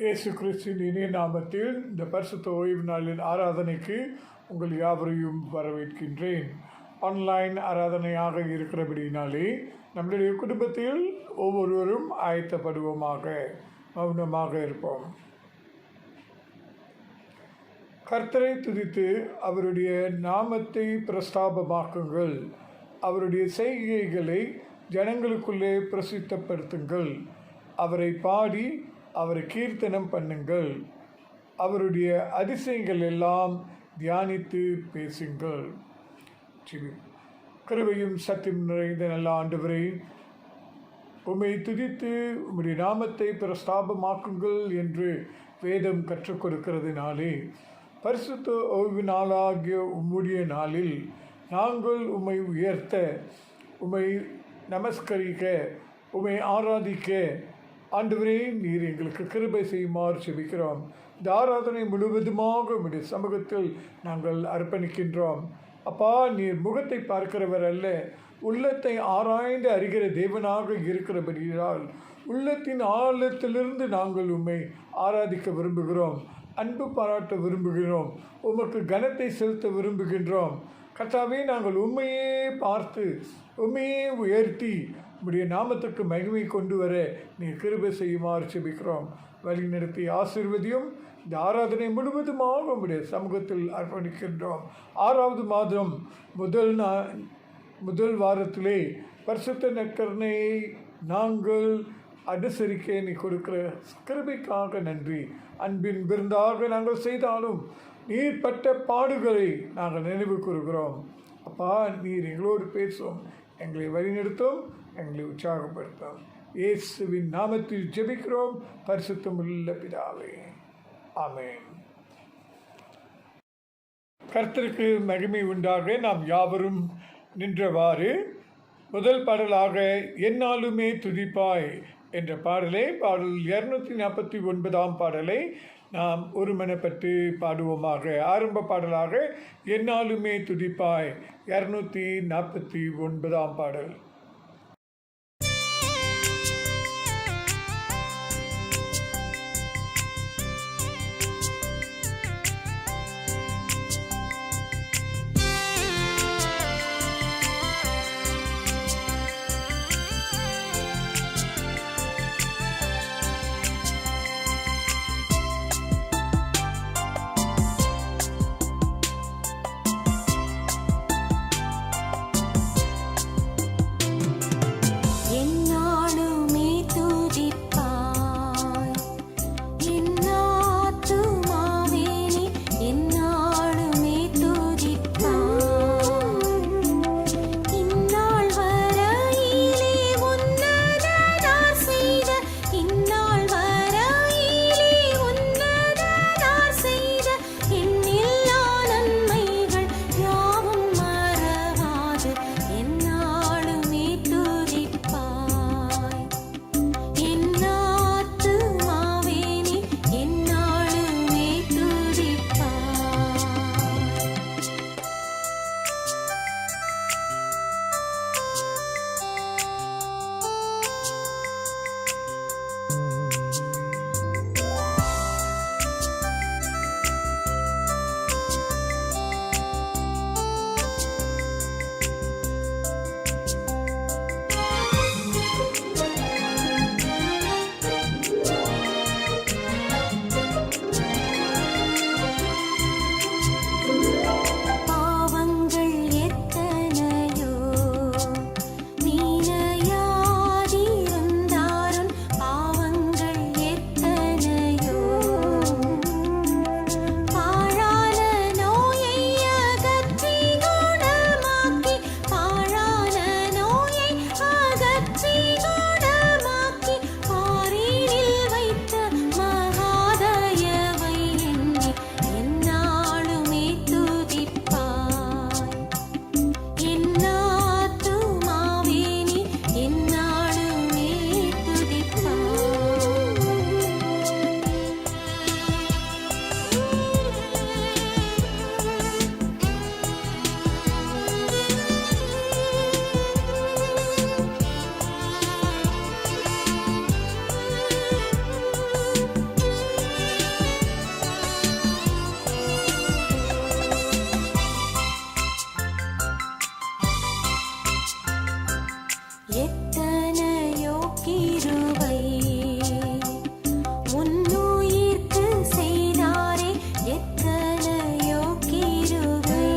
இயேசு கிறிஸ்துவின் இனிய நாமத்தில் இந்த பரிசுத்த ஓய்வு நாளின் ஆராதனைக்கு உங்கள் யாவரையும் வரவேற்கின்றேன். ஆன்லைன் ஆராதனையாக இருக்கிறபடினாலே நம்முடைய குடும்பத்தில் ஒவ்வொருவரும் ஆயத்தப்படுவோமாக, மௌனமாக இருப்போம். கர்த்தரை துதித்து அவருடைய நாமத்தை பிரஸ்தாபமாக்குங்கள், அவருடைய செய்கைகளை ஜனங்களுக்குள்ளே பிரசித்தப்படுத்துங்கள், அவரை பாடி அவரை கீர்த்தனம் பண்ணுங்கள், அவருடைய அதிசயங்கள் எல்லாம் தியானித்து பேசுங்கள். கிருபையும் சத்தியம் நிறைந்த நல்ல ஆண்டவரே, உம்மை துதித்து உம்முடைய நாமத்தை பிரஸ்தாபமாக்குங்கள் என்று வேதம் கற்றுக் கொடுக்கிறதுனாலே பரிசுத்த ஓய்வு நாளாகிய உம்முடைய நாளில் நாங்கள் உம்மை உயர்த்த, உம்மை நமஸ்கரிக்க, உம்மை ஆராதிக்க ஆண்டவரே நீர் எங்களுக்கு கிருபை செய்யுமாறு செபிக்கிறோம். இந்த ஆராதனை முழுவதுமாக உம்முடைய சமூகத்தில் நாங்கள் அர்ப்பணிக்கின்றோம். அப்பா, நீர் முகத்தை பார்க்கிறவர் அல்ல, உள்ளத்தை ஆராய்ந்து அறிகிற தேவனாக இருக்கிறபடியால் உள்ளத்தின் ஆழத்திலிருந்து நாங்கள் உம்மை ஆராதிக்க விரும்புகிறோம், அன்பு பாராட்ட விரும்புகிறோம், உமக்கு கனத்தை செலுத்த விரும்புகின்றோம். கர்த்தாவே, நாங்கள் உண்மையே பார்த்து உண்மையே உயர்த்தி உம்முடைய நாமத்துக்கு மகிமை கொண்டு வர நீர் கிருபை செய்யுமாறு செபிக்கிறோம். வழி நடத்தி ஆசீர்வதியும். இந்த ஆராதனை முழுவதுமாக உம்முடைய சமூகத்தில் அர்ப்பணிக்கின்றோம். 6வது மாதம் முதல் வாரத்திலே பரிசுத்த நற்கருணையை நாங்கள் அனுசரிக்க நீ கொடுக்கிற கிருபைக்காக நன்றி. அன்பின் விருந்தாக நாங்கள் செய்தாலும் நீர் பட்ட பாடுகளை நாங்கள் நினைவு கூறுகிறோம். அப்பா, நீர் எங்களோடு பேசும், எங்களை வழிநடத்தும், எங்களை உற்சாகப்படுத்தும். இயேசுவின் நாமத்தில் ஜெபிக்கிறோம் பரிசுத்தமுள்ள பிதாவே, ஆமென். கர்த்தருக்கு மகிமை உண்டாக நாம் யாவரும் நின்றவாறு முதல் பாடலாக எந்நாளுமே துதிப்பாய் என்ற பாடல் 249 பாடலை நாம் ஒருமனப்பட்டு பாடுவோமாக. ஆரம்ப பாடலாக எந்நாளுமே துதிப்பாய் 249 பாடல். எத்தனையோ கிருபை முன்னுயிர்க்கு செய்தாரே, எத்தனையோ கிருபை.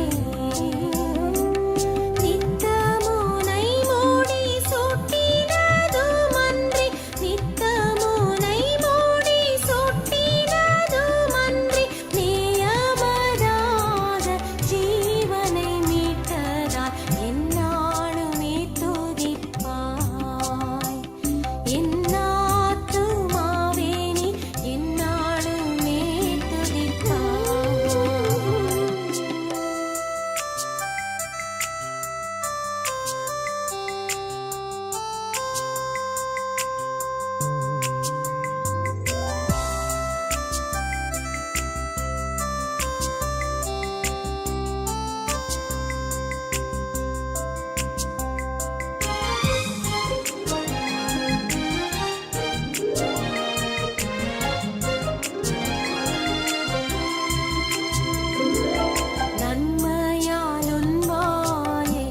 நித்தமுனை மூடி சூட்டினதுமன்றி, நித்தமுனை மூடி சூட்டினதுமன்றி, நியமதாக ஜீவனை மீட்டதால் எந்நாளுமே துதிப்பாய். என்னாத்துமாவே நீ எந்நாளுமே துதிப்பாய். நன்மையால் உன் வாயை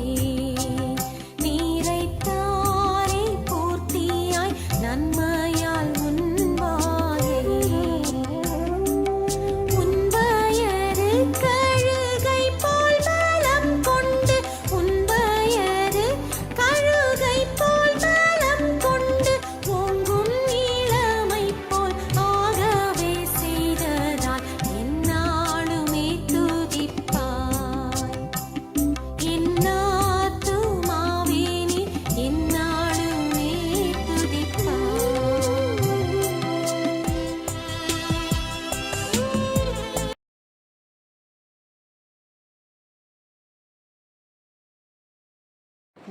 நீரைத்தாரே பூர்த்தியாய், நன்மையால் உன் வாயை. உன் வயது கழுகை போல் பலம் கொண்டு, உன் வயது கழுகை போல் பலம் கொண்டு, ஓங்கும் இளமை போல் ஆகவே செய்ததால் எந்நாளுமே துதிப்பாய். என்னாத்துமாவே நீ எந்நாளுமே துதிப்பாய்.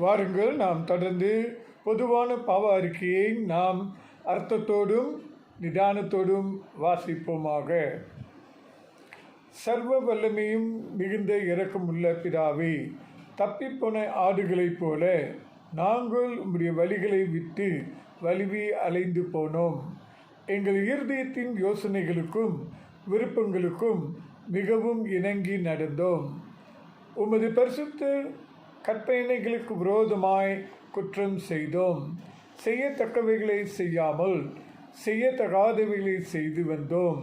வாருங்கள், நாம் தொடர்ந்து பொதுவான பாவ அறிக்கையை நாம் அர்த்தத்தோடும் நிதானத்தோடும் வாசிப்போமாக. சர்வ வல்லமையும் மிகுந்த இரக்கமுள்ள பிதாவே, தப்பிப்போன ஆடுகளைப் போல நாங்கள் உம்முடைய வழிகளை விட்டு வழுவி அலைந்து போனோம். எங்கள் இருதயத்தின் யோசனைகளுக்கும் விருப்பங்களுக்கும் மிகவும் இணங்கி நடந்தோம். உமது பரிசுத்த கற்பனைகளுக்கு விரோதமாய் குற்றம் செய்தோம். செய்யத்தக்கவைகளை செய்யாமல் செய்யத்தகாதவைகளை செய்து வந்தோம்.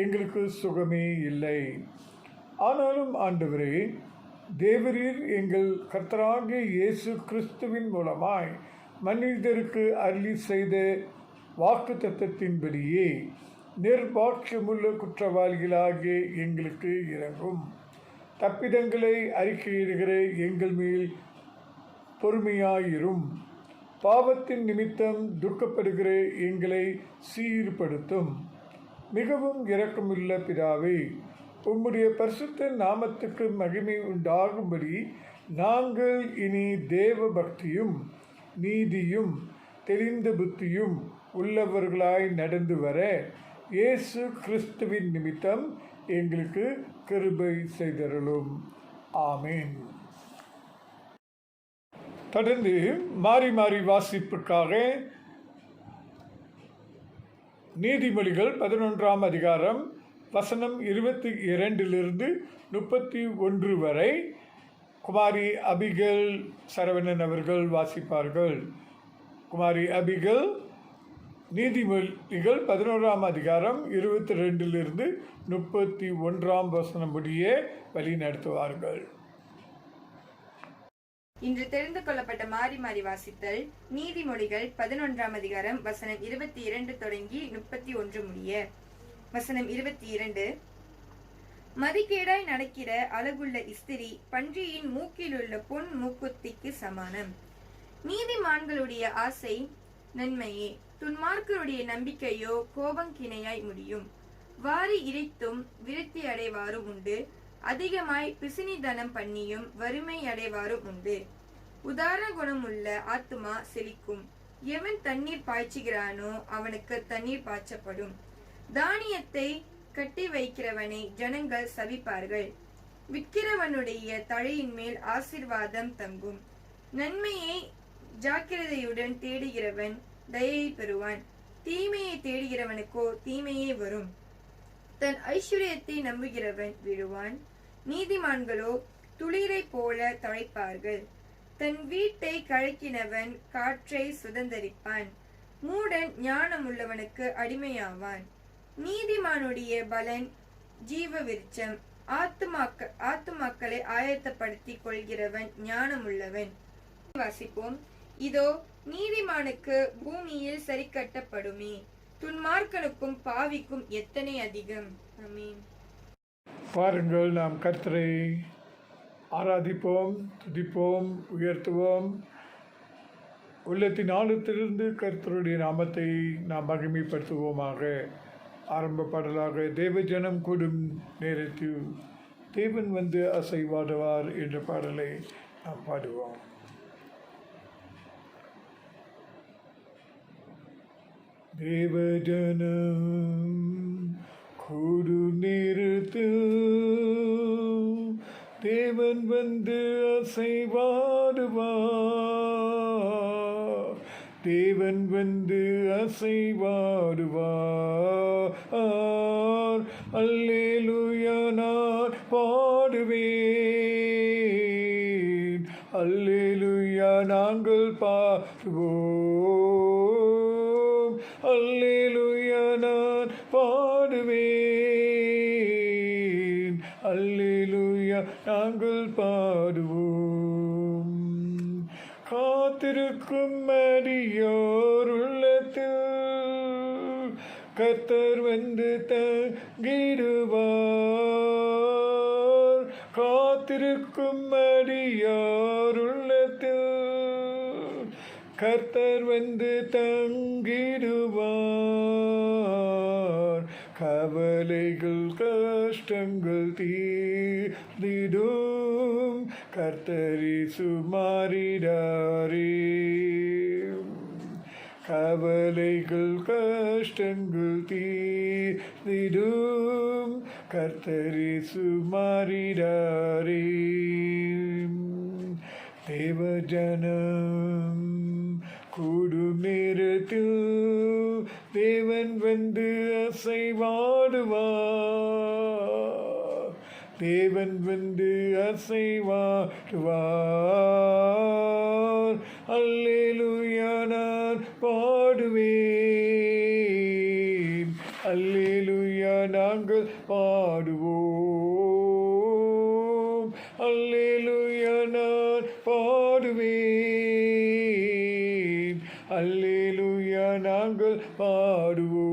எங்களுக்கு சுகமே இல்லை. ஆனாலும் ஆண்டவரே, தேவரீர் எங்கள் கர்த்தராகிய இயேசு கிறிஸ்துவின் மூலமாய் மனிதருக்கு அருளி செய்த வாக்கு தத்தத்தின்படியே நிர்பாட்சியமுள்ள குற்றவாளிகளாகிய எங்களுக்கு இறங்கும். தப்பிதங்களை அறிக்கையிடுகிற எங்கள் மேல் பொறுமையாயிரும். பாவத்தின் நிமித்தம் துக்கப்படுகிற எங்களை சீர்படுத்தும். மிகவும் இரக்கமுள்ள பிதாவே, உம்முடைய பரிசுத்த நாமத்துக்கு மகிமை உண்டாகும்படி நாங்கள் இனி தேவ பக்தியும் நீதியும் தெளிந்த புத்தியும் உள்ளவர்களாய் நடந்து வர இயேசு கிறிஸ்துவின் நிமித்தம் எங்களுக்கு கிருபை செய்தருளும். ஆமீன். தொடர்ந்து மாறி மாறி வாசிப்புக்காக நீதிமொழிகள் 11ஆம் அதிகாரம் வசனம் 22 31 வரை குமாரி அபிகல் சரவணன் அவர்கள் வாசிப்பார்கள். குமாரி அபிகல் நீதிமொழிகள் 11ஆம் அதிகாரம் 22 31 வசனம் முடிய வழி நடத்துவார்கள். இன்று தெரிந்து கொள்ளப்பட்ட மாறி மாறி வாசித்தல் நீதிமொழிகள் 11ஆம் அதிகாரம் வசனம் 22 தொடங்கி 31 முடிய. வசனம் 22. மதிகேடாய் நடக்கிற அழகுள்ள இஸ்திரி பன்றியின் மூக்கிலுள்ள பொன் மூக்குத்திக்கு சமானம். நீதிமான்களுடைய ஆசை நன்மையே, துன்மார்க்கருடைய நம்பிக்கையோ கோபங்கிணையாய் முடியும். வாரி இறைத்தும் விருத்தி அடைவாரும் உண்டு, அதிகமாய் பிசினிதனம் பண்ணியும் வறுமை அடைவாரும் உண்டு. உதார குணமுள்ள ஆத்துமா செழிக்கும். எவன் தண்ணீர் பாய்ச்சுகிறானோ அவனுக்கு தண்ணீர் பாய்ச்சப்படும். தானியத்தை கட்டி வைக்கிறவனை ஜனங்கள் சபிப்பார்கள். விற்கிறவனுடைய தலையின் மேல் ஆசீர்வாதம் தங்கும். நன்மையை ஜாக்கிரதையுடன் தேடுகிறவன் தயையை பெறுவான். தீமையை தேடுகிறவனுக்கோ தீமையே வரும். தன் ஐஸ்வர்யத்தை நம்புகிறவன் விழுவான். நீதிமான்களோ துளிரை போல தழைப்பார்கள். தன் வீட்டை கழக்கினவன் காற்றை சுதந்தரிப்பான். மூடன் ஞானமுள்ளவனுக்கு அடிமையாவான். நீதிமானுடைய பலன் ஜீவ விருட்சம். ஆத்துமாக்களை ஆயத்தப்படுத்திக் கொள்கிறவன் ஞானமுள்ளவன். வாசிப்போம். இதோ நீதிமானுக்கு பூமியில் சரி கட்டப்படுமே, துன்மார்க்கனுக்கும் பாவிக்கும் எத்தனை அதிகம். ஆமென். பாருங்கள், நாம் கர்த்தரை ஆராதிப்போம், துதிப்போம், உயர்த்துவோம். உள்ளத்தின் ஆழத்திலிருந்து கர்த்தருடைய நாமத்தை நாம் மகிமைப்படுத்துவோமாக. ஆரம்ப பாடலாக தேவ ஜனம் கூடும் நேரத்தில் தேவன் வந்து அசைவாடுவார் என்ற பாடலை நாம் பாடுவோம். தேவ ஜனம் கூடும் நேரத்தில் தேவன் வந்து அசைவாடுவார். தேவன் வந்து அசைவாடுவார். அல்லேலூயா நான் பாடுவேன். அல்லேலூயா நாங்கள் பாடுவோம். அல்லேலூயா நான் பாடுவேன். அல்லேலூயா நாங்கள் பாடுவோம். காத்திருக்கும் அடியோர் உள்ளத்தில் கர்த்தர் வந்து தங்கிடுவார். காத்திருக்கும் அடியோர் உள்ளத்தில் கர்த்தர் வந்து தங்கிடுவார். கவலைகள் கஷ்டங்கள் தீர்ந்திடும் கர்த்தரேசு மாறிடாரே. கவலைகள் கஷ்டங்கள் தீர்ந்திடும் கர்த்தரேசு மாறிடாரே. தேவ ஜனம் கூடும் நேரத்தில் தேவன் வந்து அசைவாடுவார். தேவன் வந்து அசைவாடுவார். அல்லேலூயா நான் பாடுவேன். அல்லேலூயா நாங்கள் பாடுவோம். அல்லேலூயா நான் பாடுவேன். அல்லேலூயா நாங்கள் பாடுவோம்.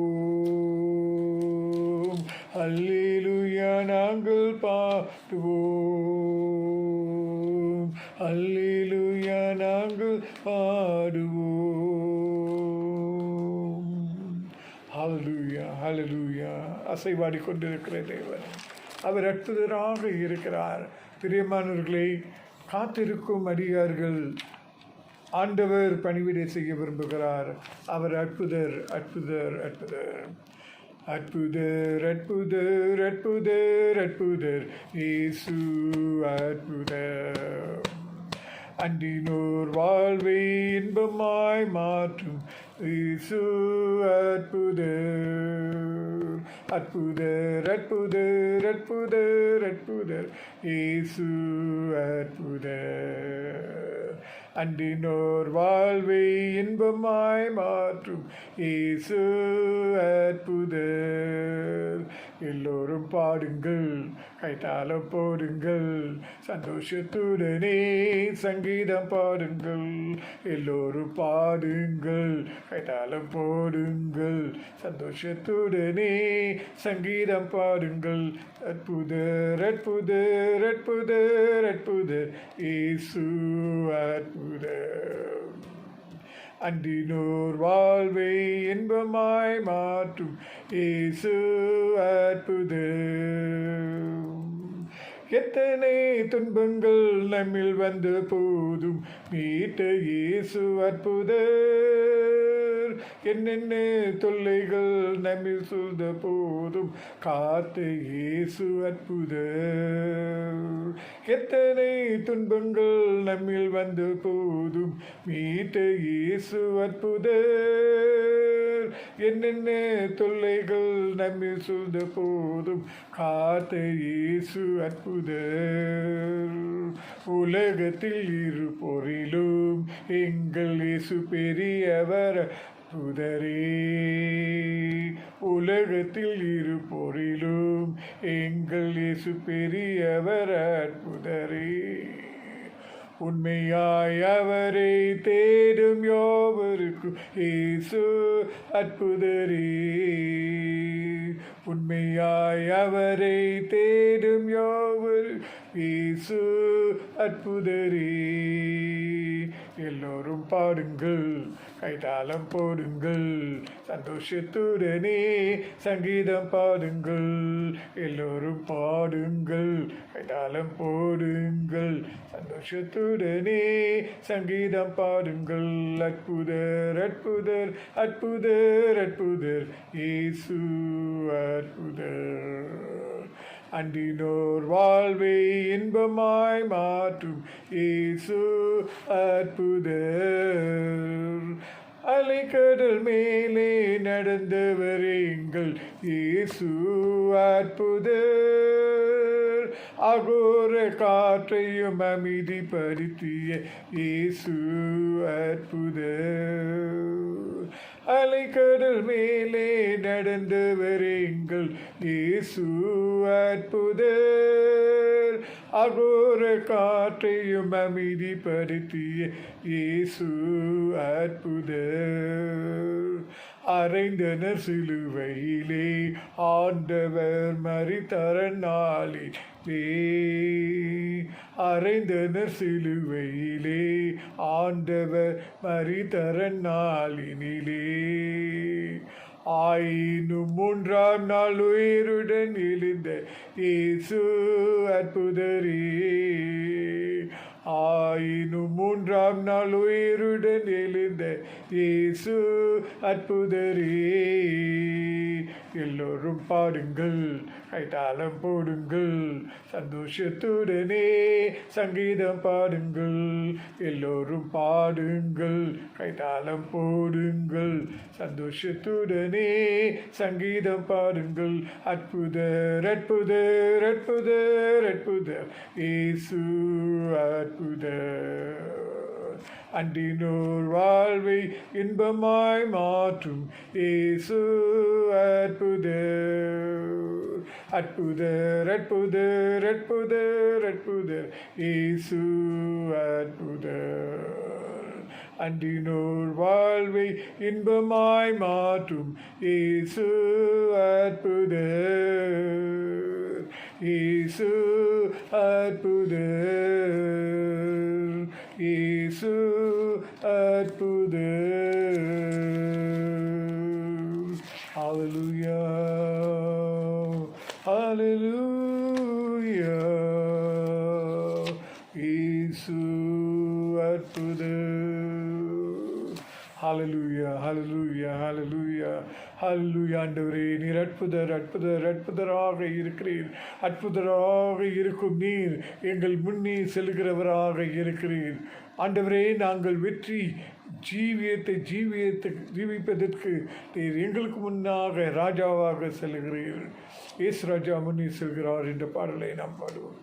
அல்லேலூயா நாங்கள் பாடுவோம். அல்லேலூயா நாங்கள் பாடுவோம். ஹல்லேலூயா, ஹல்லேலூயா. அசைவாடி கொண்டிருக்கிற தேவன் அவர் அற்புதராக இருக்கிறார். பிரியமானவர்களை, காத்திருக்கும் அடியார்கள் ஆண்டவர் பணிவிடை செய்ய விரும்புகிறார். அவர் அற்புதர், அற்புதர், அற்புதர், அற்புதர், அற்புதர், அற்புதர், அற்புதர். இயேசு அற்புதர். அன்றினோர் வாழ்வை இன்பமாய் மாற்றும் இயேசு அற்புதர். அற்புதர், அற்புதர், அற்புதர், அற்புதர். இயேசு அற்புதர். அன்றினோர் வாழ்வை இன்பமாய் மாற்றும் இயேசு அற்புதர். எல்லோரும் பாடுங்கள், கைத்தாளம் போடுங்கள், சந்தோஷத்துடனே சங்கீதம் பாடுங்கள். எல்லோரும் பாடுங்கள், கைத்தாளம் போடுங்கள், சந்தோஷத்துடனே சங்கீதம் பாடுங்கள். அற்புதர், அற்புதர், அற்புதர், அற்புதர். இயேசு அற்புதர். அன்றினோர் வாழ்வை இன்பமாய் மாற்றும் இயேசு அற்புதர். எத்தனை துன்பங்கள் நம்மில் வந்து போதும் மீட்ட இயேசு அற்புதர். என்னென்ன தொல்லைகள் நம்மில் சூழ்ந்த போதும் காத்த இயேசு அற்புதர். எத்தனை துன்பங்கள் நம்மில் வந்த போதும் மீட்ட இயேசு அற்புதர். என்னென்ன தொல்லைகள் நம்மில் சூழ்ந்த போதும் காத்த இயேசு அற்புதர். உலகத்தில் இருப்போரிலும் எங்கள் இயேசு பெரியவர் அற்புதரே. உலகத்தில் இருப்போரிலும் எங்கள் இயேசு பெரியவர் அற்புதரே. உண்மையாய் அவரை தேடும் யாவருக்கும் இயேசு அற்புதரே. உண்மையாய் அவரை தேடும் யாவருக்கும் இயேசு அற்புதரே. எல்லோரும் பாடுங்கள், கைதாளம் போடுங்கள், சந்தோஷத்துடனே சங்கீதம் பாடுங்கள். எல்லோரும் பாடுங்கள், கைதாளம் போடுங்கள், சந்தோஷத்துடனே சங்கீதம் பாடுங்கள். அற்புதர் அற்புதர் அற்புதர் அற்புதர் இயேசு அற்புதர். அன்றினோர் வாழ்வை இன்பமாய் மாற்றும் இயேசு அற்புதர். அலைக்கடல் மேலே நடந்தவர் எங்கள் இயேசு அற்புதர். அகோர காற்றையும் அமைதிப்படுத்திய இயேசு அற்புதர். அலைக்கடல் மேலே நடந்தவர் எங்கள் இயேசு அற்புதர். அகோர காற்றையும் அமைதிப்படுத்திய இயேசு அற்புதர். அறைந்தனர் சிலுவையிலே ஆண்டவர் மரித்தார் நாளிலே. அறைந்தனர் சிலுவையிலே ஆண்டவர் மரித்தார் நாளினிலே. ஆயினும் 3ஆம் நாள் உயிருடன் எழுந்த இயேசு அற்புதரே. ஆயினும் 3ஆம் நாள் உயிருடன் எழுந்த இயேசு அற்புதரே. எல்லோரும் பாடுங்கள், கைதாளம் போடுங்கள், சந்தோஷத்துடனே சங்கீதம் பாடுங்கள். எல்லோரும் பாடுங்கள், கைதாளம் போடுங்கள், சந்தோஷத்துடனே சங்கீதம் பாடுங்கள். அற்புதர் அற்புதர் அற்புதர் அற்புதர் இயேசு அற்புதர். அன்றினோர் வாழ்வை இன்பமாய் மாற்றும் இயேசு அற்புதர். அற்புதர் அற்புதர் அற்புதர் அற்புதர் இயேசு அற்புதர். அன்றினோர் வாழ்வை இன்பமாய் மாற்றும் இயேசு அற்புதர். இயேசு அற்புதர். இயேசு அற்புதர். ஹல்லேலூயா ஹல்லேலூயா. இயேசு அற்புதர். ஹல்லேலூயா ஹல்லேலூயா ஹல்லேலூயா ஹல்லேலூயா. ஆண்டவரே, நீர் அற்புதர் அற்புதர் அற்புதராக இருக்கிறீர். அற்புதராக இருக்கும் நீர் எங்கள் முன்னே செல்கிறவராக இருக்கிறீர். ஆண்டவரே, நாங்கள் வெற்றி ஜீவிப்பதற்கு நீர் எங்களுக்கு முன்னாக ராஜாவாக செல்கிறீர். இயேசு ராஜா முன்னே செல்கிறார் என்ற பாடலை நாம் பாடுவோம்.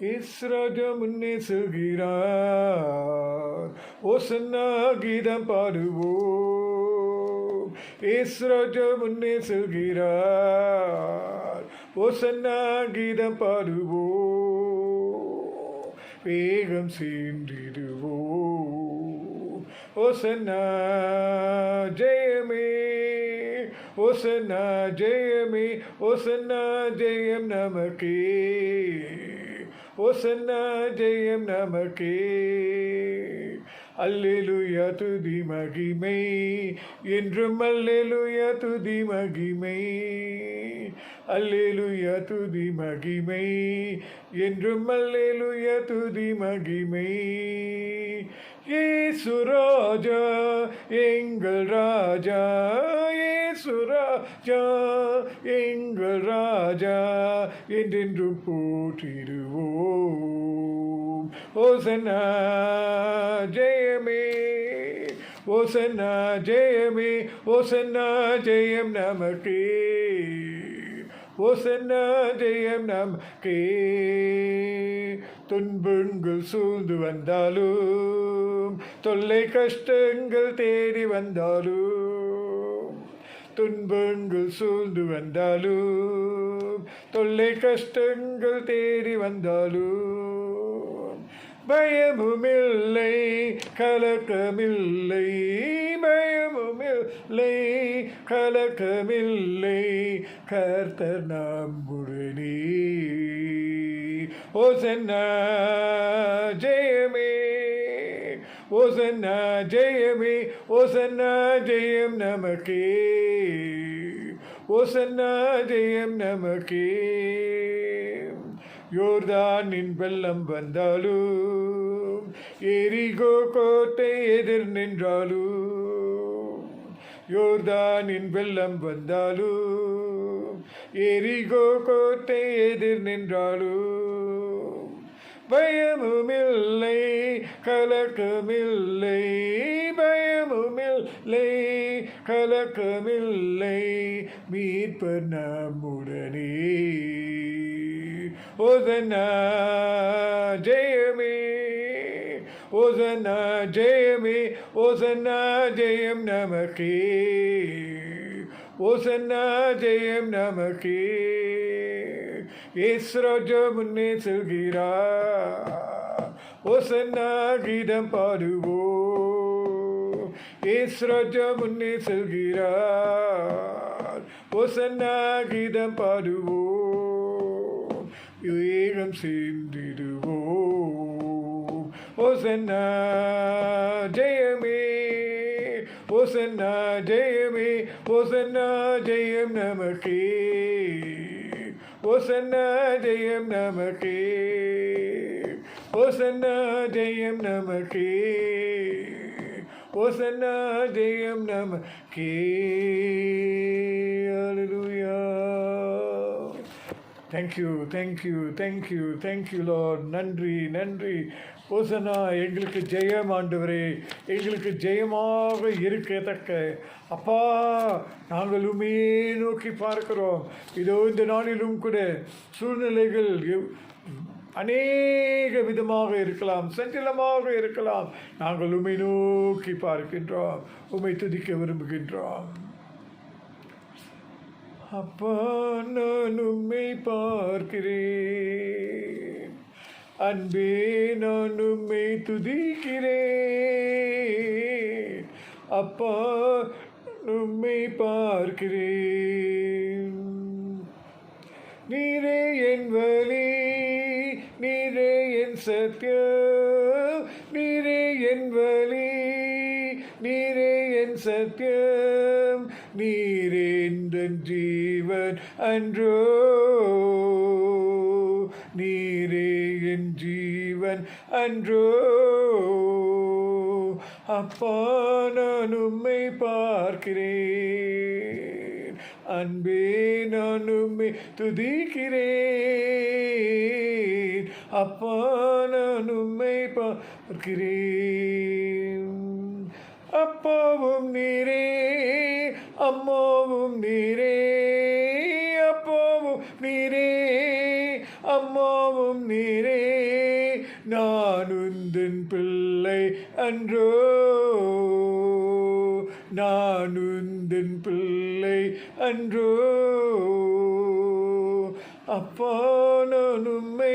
இயேசு ராஜா முன்னே செல்கிறார், ஓசன்னா கீதம் பாடுவோம். இயேசு ராஜா முன்னே செல்கிறார், ஓசன்னா கீதம் பாடுவோம். வேகம் சென்றிடுவோம். ஓசன்னா ஜெயமே, ஓசன்னா ஜெயமே, ஓசன்னா ஜெயம் நமக்கே, ஓசன்னா ஜெயம் நமக்கே. அல்லேலூயா துதி மகிமை என்றும் அல்லேலூயா துதி மகிமை அல்லேலூயா துதி மகிமை என்றும் அல்லேலூயா துதி மகிமை இயேசு ராஜா எங்கள் ராஜா இயேசு ராஜா எங்கள் ராஜா என்றென்றும் போற்றிடுவோம் ஓசன்னா ஜெயமே ஓசன்னா ஜெயமே ஓசன்னா ஜெயம் நமக்கே ஓசன்னா ஜெயம் நமக்கே துன்பங்கள் சூழ்ந்து வந்தாலும் தொல்லை கஷ்டங்கள் தேடி வந்தாலும் துன்பங்கள் சூழ்ந்து வந்தாலும் தொல்லை கஷ்டங்கள் தேடி வந்தாலும் பயமுமில்லை கலக்கமில்லை பயமுமில்லை கலக்கமில்லை கர்த்தர் நம்முடனே ஓசன்னா ஜெயமே ஓசன்னா ஜெயமே ஓசன்னா ஜெயம் நமக்கே ஓசன்னா ஜெயம் நமக்கே யோர்தானின் வெள்ளம் வந்தாலும் எரிகோ கோட்டை எதிர் நின்றாலும் யோர்தானின் வெள்ளம் வந்தாலும் எரிகோ கோட்டை எதிர் நின்றாலும் பயமுமில்லை கலக்கமில்லை பயமுமில்லை கலக்கமில்லை மீட்பர் நம்முடனே ஓசன்னா ஜெயமே ஓசன்னா ஜெயமே ஓசன்னா ஜெயம் நமக்கே ஓசன்னா ஜெயம் நமக்கே இயேசு ராஜா முன்னே செல்கிறார் ஓசன்னா கீதம் பாடுவோம் இயேசு ராஜா முன்னே செல்கிறார் ஓசன்னா கீதம் பாடுவோம் ஏகம் சேர்ந்திடுவோம் ஓசன்னா ஜெயமே ஓசன்னா ஜெயமே ஓசன்னா ஜெயம் நமக்கே ஓசன்னா ஜெயம் நமக்கே ஓசன்னா ஜெயம் நமக்கே ஓசன்னா ஜெயம் நமக்கே ஹல்லேலூயா தேங்க்யூ லார்ட் நன்றி நன்றி ஓசன்னா எங்களுக்கு ஜெயம் ஆண்டவரே எங்களுக்கு ஜெயமாக இருக்கத்தக்க அப்பா நாங்களுமே நோக்கி பார்க்கிறோம் இதோ இந்த நாளிலும் கூட சூழ்நிலைகள் அநேக விதமாக இருக்கலாம் சஞ்சலமாக இருக்கலாம் நாங்கள் உம்மை நோக்கி பார்க்கின்றோம் உம்மை துதிக்க விரும்புகின்றோம் அப்பா நான் உம்மை பார்க்கிறேன் அன்பே நான் உம்மை துதிக்கிறேன் அப்பா உம்மை பார்க்கிறேன் நீரே என் வழி நீரே என் சத்தியம் நீரே என் வழி நீரே என் சத்தியம் நீரே என் ஜீவன் அன்றோ நீரே என் ஜீவன் அன்றோ அப்பா நான் உம்மை பார்க்கிறேன் அன்பே நான் உம்மை துதிக்கிறேன் அப்பா நான் உம்மை பார்க்கிறேன் அப்பாவும் நீரே அம்மாவும் நீரே அப்பாவும் நீரே அம்மாவும் நீரே நான் உந்தன் பிள்ளை அன்றோ நான் உந்தன் பிள்ளை அன்றோ அப்பா நான் உம்மை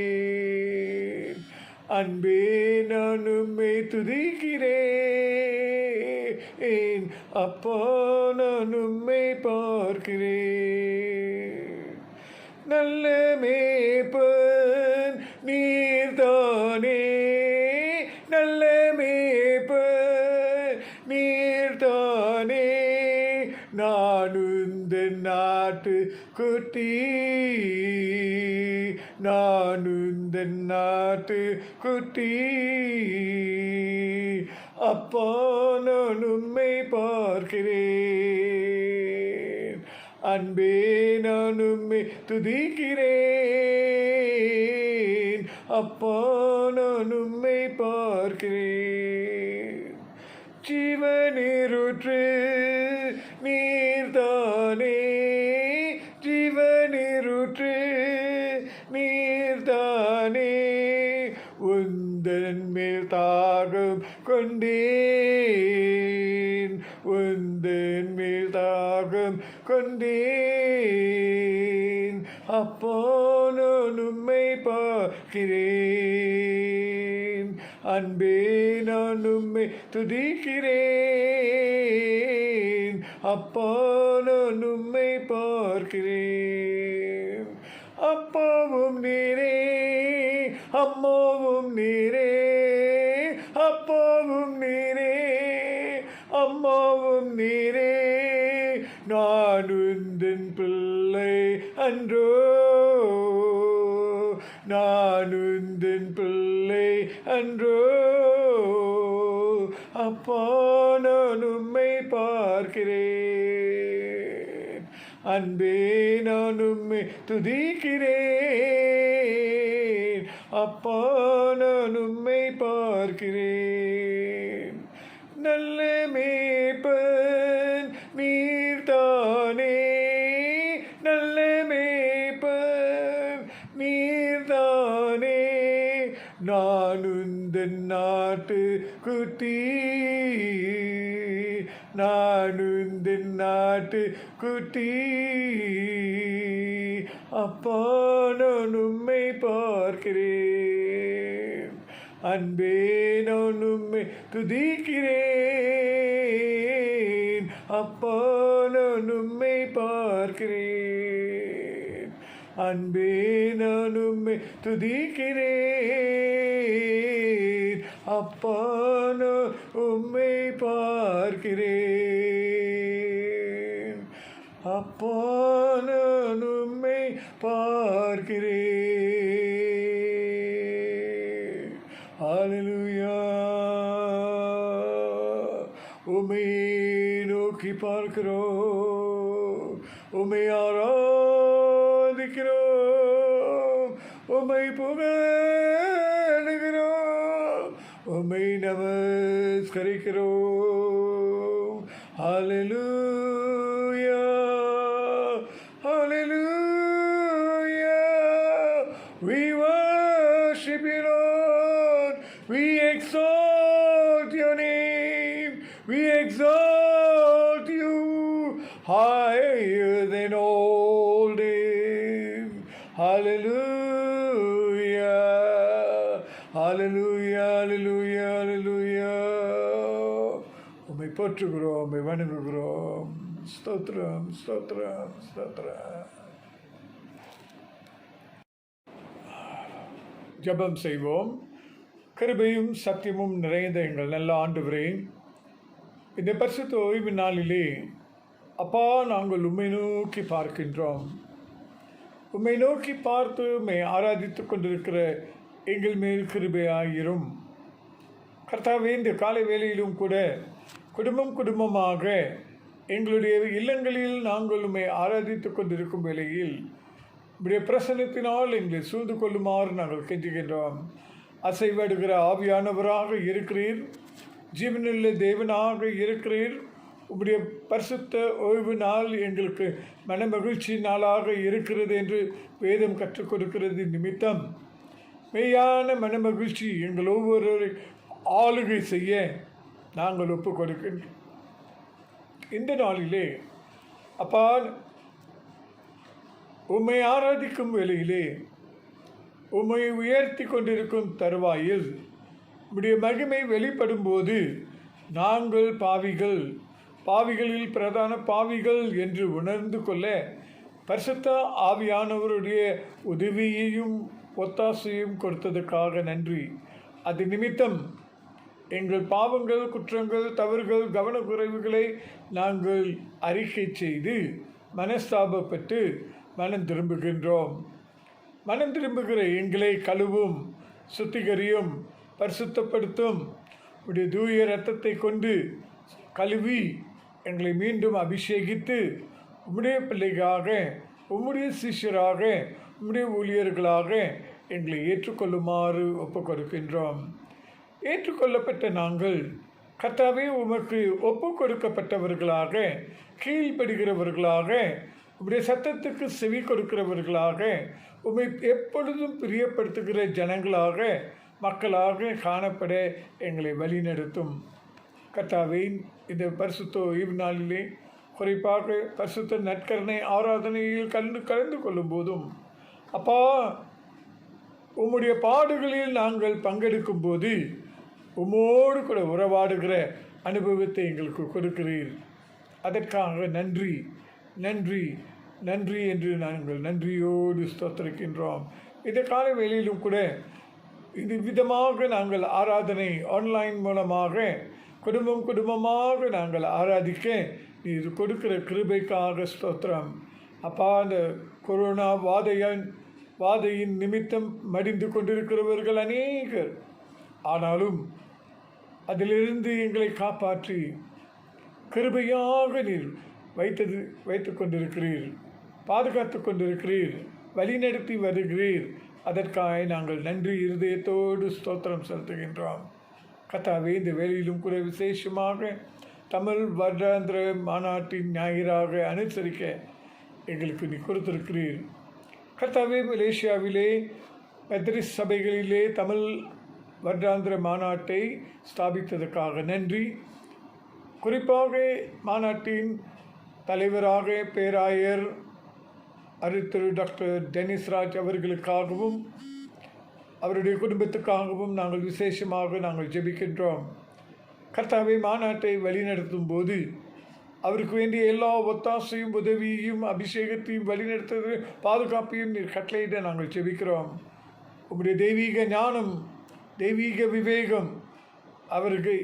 பார்க்கிறேன் அன்பே நான் உம்மை துதிக்கிறேன் அப்பா நான் உம்மை பார்க்கிறேன் நல்ல மேய்ப்பன் நீர்தானே நாட்டு குட்டி, நான் உந்தன் நாட்டு குட்டி. அப்பா நான் உம்மை பார்க்கிறேன், அன்பே நான் உம்மை துதிக்கிறேன். அப்பா நான் உம்மை பார்க்கிறேன். ஜீவநீரூற்று நீர்தானே, ஜீவநீரூற்று நீர்தானே. உந்தன் மேல் தாகம் கொண்டேன், உந்தன் மேல் தாகம் கொண்டேன். அப்பா நான் உம்மை பார்க்கிறேன், அன்பே நான் உம்மை துதிக்கிறேன். அப்பா நான் உம்மை பார்க்கிறேன். அப்பாவும் நீரே, அம்மாவும் நீரே, அப்பாவும் நீரே, அம்மாவும் நீரே. நான் உந்தன் பிள்ளை அன்றோ, நான் உந்தன் பிள்ளை அன்றோ. அப்பா நான் உம்மை பார்க்கிறேன், அன்பே நான் உம்மை துதிக்கிறேன். அப்பா நான் உம்மை பார்க்கிறேன். நல்ல மேய்ப்பன் நீர்தானே, நல்ல மேய்ப்பன் நீர்தானே. நான் உந்தன் நாட்டு குட்டி, நான் உந்தன் நாட்டு குட்டி. அப்பா நான் உம்மை பார்க்கிறேன், அன்பே நான் உம்மை துதிக்கிறேன். அப்பா நான் உம்மை பார்க்கிறேன், அன்பே நான் உம்மை துதிக்கிறேன். அப்பா நான் உம்மை பார்க்கிறேன், அப்பா நான் உம்மை பார்க்கிறேன். ஹல்லேலூயா. உம்மை நோக்கி பார்க்கிறோம், உம்மை ஆராதிக்கிறோம், உம்மை புகழுகிறோம், உம்மை நமஸ்கரிக்கிறோம். ஹல்லேலூயா, ஹல்லேலூயா. We worship you, Lord. We exalt your name. We exalt you higher than all names. Hallelujah. Hallelujah. Hallelujah. Hallelujah. உம்மை போற்றுகிறோம், உம்மை வணங்குகிறோம். ஸ்தோத்திரம், ஸ்தோத்திரம், ஸ்தோத்திரம். ஜெபம் செய்வோம். கிருபையும் சத்தியமும் நிறைந்த எங்கள் நல்ல ஆண்டவரே, இந்த பரிசுத்த ஓய்வு நாளிலே அப்பா நாங்கள் உம்மை நோக்கி பார்க்கின்றோம். உம்மை நோக்கி பார்த்து உம்மை ஆராதித்து கொண்டிருக்கிற எங்கள் மேல் கிருபையாயிரும். கர்த்தாவே, இந்த காலை வேளையிலும் கூட குடும்பமாக எங்களுடைய இல்லங்களில் நாங்கள் உம்மை ஆராதித்து கொண்டிருக்கும் வேளையில் உம்முடைய பிரசன்னத்தினால் எங்களை சூழ்ந்து கொள்ளுமாறு நாங்கள் கெஞ்சுகின்றோம். அசைவடுகிற ஆவியானவராக இருக்கிறீர், ஜீவனுள்ள தேவனாக இருக்கிறீர். உம்முடைய பரிசுத்த ஓய்வு நாள் எங்களுக்கு மன மகிழ்ச்சி நாளாக இருக்கிறது என்று வேதம் கற்றுக் கொடுக்கிறது நிமித்தம் மெய்யான மன மகிழ்ச்சி எங்கள் ஒவ்வொருவரை ஆளுகை செய்ய நாங்கள் ஒப்புக் கொடுக்கின்றோம். இந்த நாளிலே அப்பா, உம்மை ஆராதிக்கும் வேளையிலே உம்மை உயர்த்தி கொண்டிருக்கும் தருவாயில் உம்முடைய மகிமை வெளிப்படும் போது நாங்கள் பாவிகளில் பிரதான பாவிகள் என்று உணர்ந்து கொள்ள பரிசுத்த ஆவியானவருடைய உதவியையும் ஒத்தாசையும் கொடுத்ததற்காக நன்றி. அது நிமித்தம் எங்கள் பாவங்கள், குற்றங்கள், தவறுகள், கவனக்குறைவுகளை நாங்கள் அறிக்கை செய்து மனஸ்தாபப்பட்டு மனம் திரும்புகின்றோம். மனம் திரும்புகிற எங்களை கழுவும், சுத்திகரியும், பரிசுத்தப்படுத்தும் உடைய தூய இரத்தத்தை கொண்டு கழுவி எங்களை மீண்டும் அபிஷேகித்து உம்முடைய பிள்ளைகளாக, உம்முடைய சிஷ்யராக, உம்முடைய ஊழியர்களாக எங்களை ஏற்றுக்கொள்ளுமாறு ஒப்புக் கொடுக்கின்றோம். ஏற்றுக்கொள்ளப்பட்ட நாங்கள் கர்த்தாவே உமக்கு ஒப்புக் கொடுக்கப்பட்டவர்களாக, கீழ்ப்படுகிறவர்களாக, உம்முடைய சத்தத்துக்கு செவி கொடுக்கிறவர்களாக, உம்மை எப்பொழுதும் பிரியப்படுத்துகிற ஜனங்களாக, மக்களாக காணப்பட எங்களை வழிநடத்தும். கர்த்தாவே, இந்த பரிசுத்த ஓய்வு நாளிலே குறிப்பாக பரிசுத்த நற்கருணை ஆராதனையில் கலந்து கொள்ளும் போதும் அப்பா, உம்முடைய பாடுகளில் நாங்கள் பங்கெடுக்கும் போது உம்மோடு கூட உறவாடுகிற அனுபவத்தை எங்களுக்கு கொடுக்கிறீர். அதற்காக நன்றி நன்றி நன்றி என்று நாங்கள் நன்றியோடு ஸ்தோத்திரிக்கின்றோம். இந்த கால வேளையிலும் கூட இது விதமாக நாங்கள் ஆராதனை ஆன்லைன் மூலமாக குடும்பமாக நாங்கள் ஆராதிக்க நீர் கொடுக்கிற கிருபைக்காக ஸ்தோத்திரம். அப்பா, அந்த கொரோனா வாதையின் நிமித்தம் மடிந்து கொண்டிருக்கிறவர்கள் அநேகர், ஆனாலும் அதிலிருந்து எங்களை காப்பாற்றி கிருபையாக நீர் வைத்து கொண்டிருக்கிறீர், பாதுகாத்து கொண்டிருக்கிறீர், வழிநடத்தி வருகிறீர். அதற்காக நாங்கள் நன்றி இருதயத்தோடு ஸ்தோத்திரம் செலுத்துகின்றோம். கர்த்தாவே, இந்த வேளையிலும் கூட விசேஷமாக தமிழ் வருடாந்திர மாநாட்டின் ஞாயிறாக அனுசரிக்க எங்களுக்கு நீ கொடுத்திருக்கிறீர். கர்த்தாவே, மலேசியாவிலே மெத்தடிஸ்ட் சபைகளிலே தமிழ் வருடாந்திர மாநாட்டை ஸ்தாபித்ததற்காக நன்றி. குறிப்பாக மாநாட்டின் தலைவராக பேராயர் திரு டாக்டர் டெனிஸ் ராஜ் அவர்களுக்காகவும் அவருடைய குடும்பத்துக்காகவும் நாங்கள் விசேஷமாக நாங்கள் ஜெபிக்கின்றோம். கர்த்தாவே, மாநாட்டை வழிநடத்தும் போது அவருக்கு வேண்டிய எல்லா ஒத்தாசையும், உதவியையும், அபிஷேகத்தையும், வழிநடத்துவது, பாதுகாப்பையும் நீர் கட்டளையிட நாங்கள் ஜெபிக்கிறோம். உம்முடைய தெய்வீக ஞானம், தெய்வீக விவேகம் அவருக்கு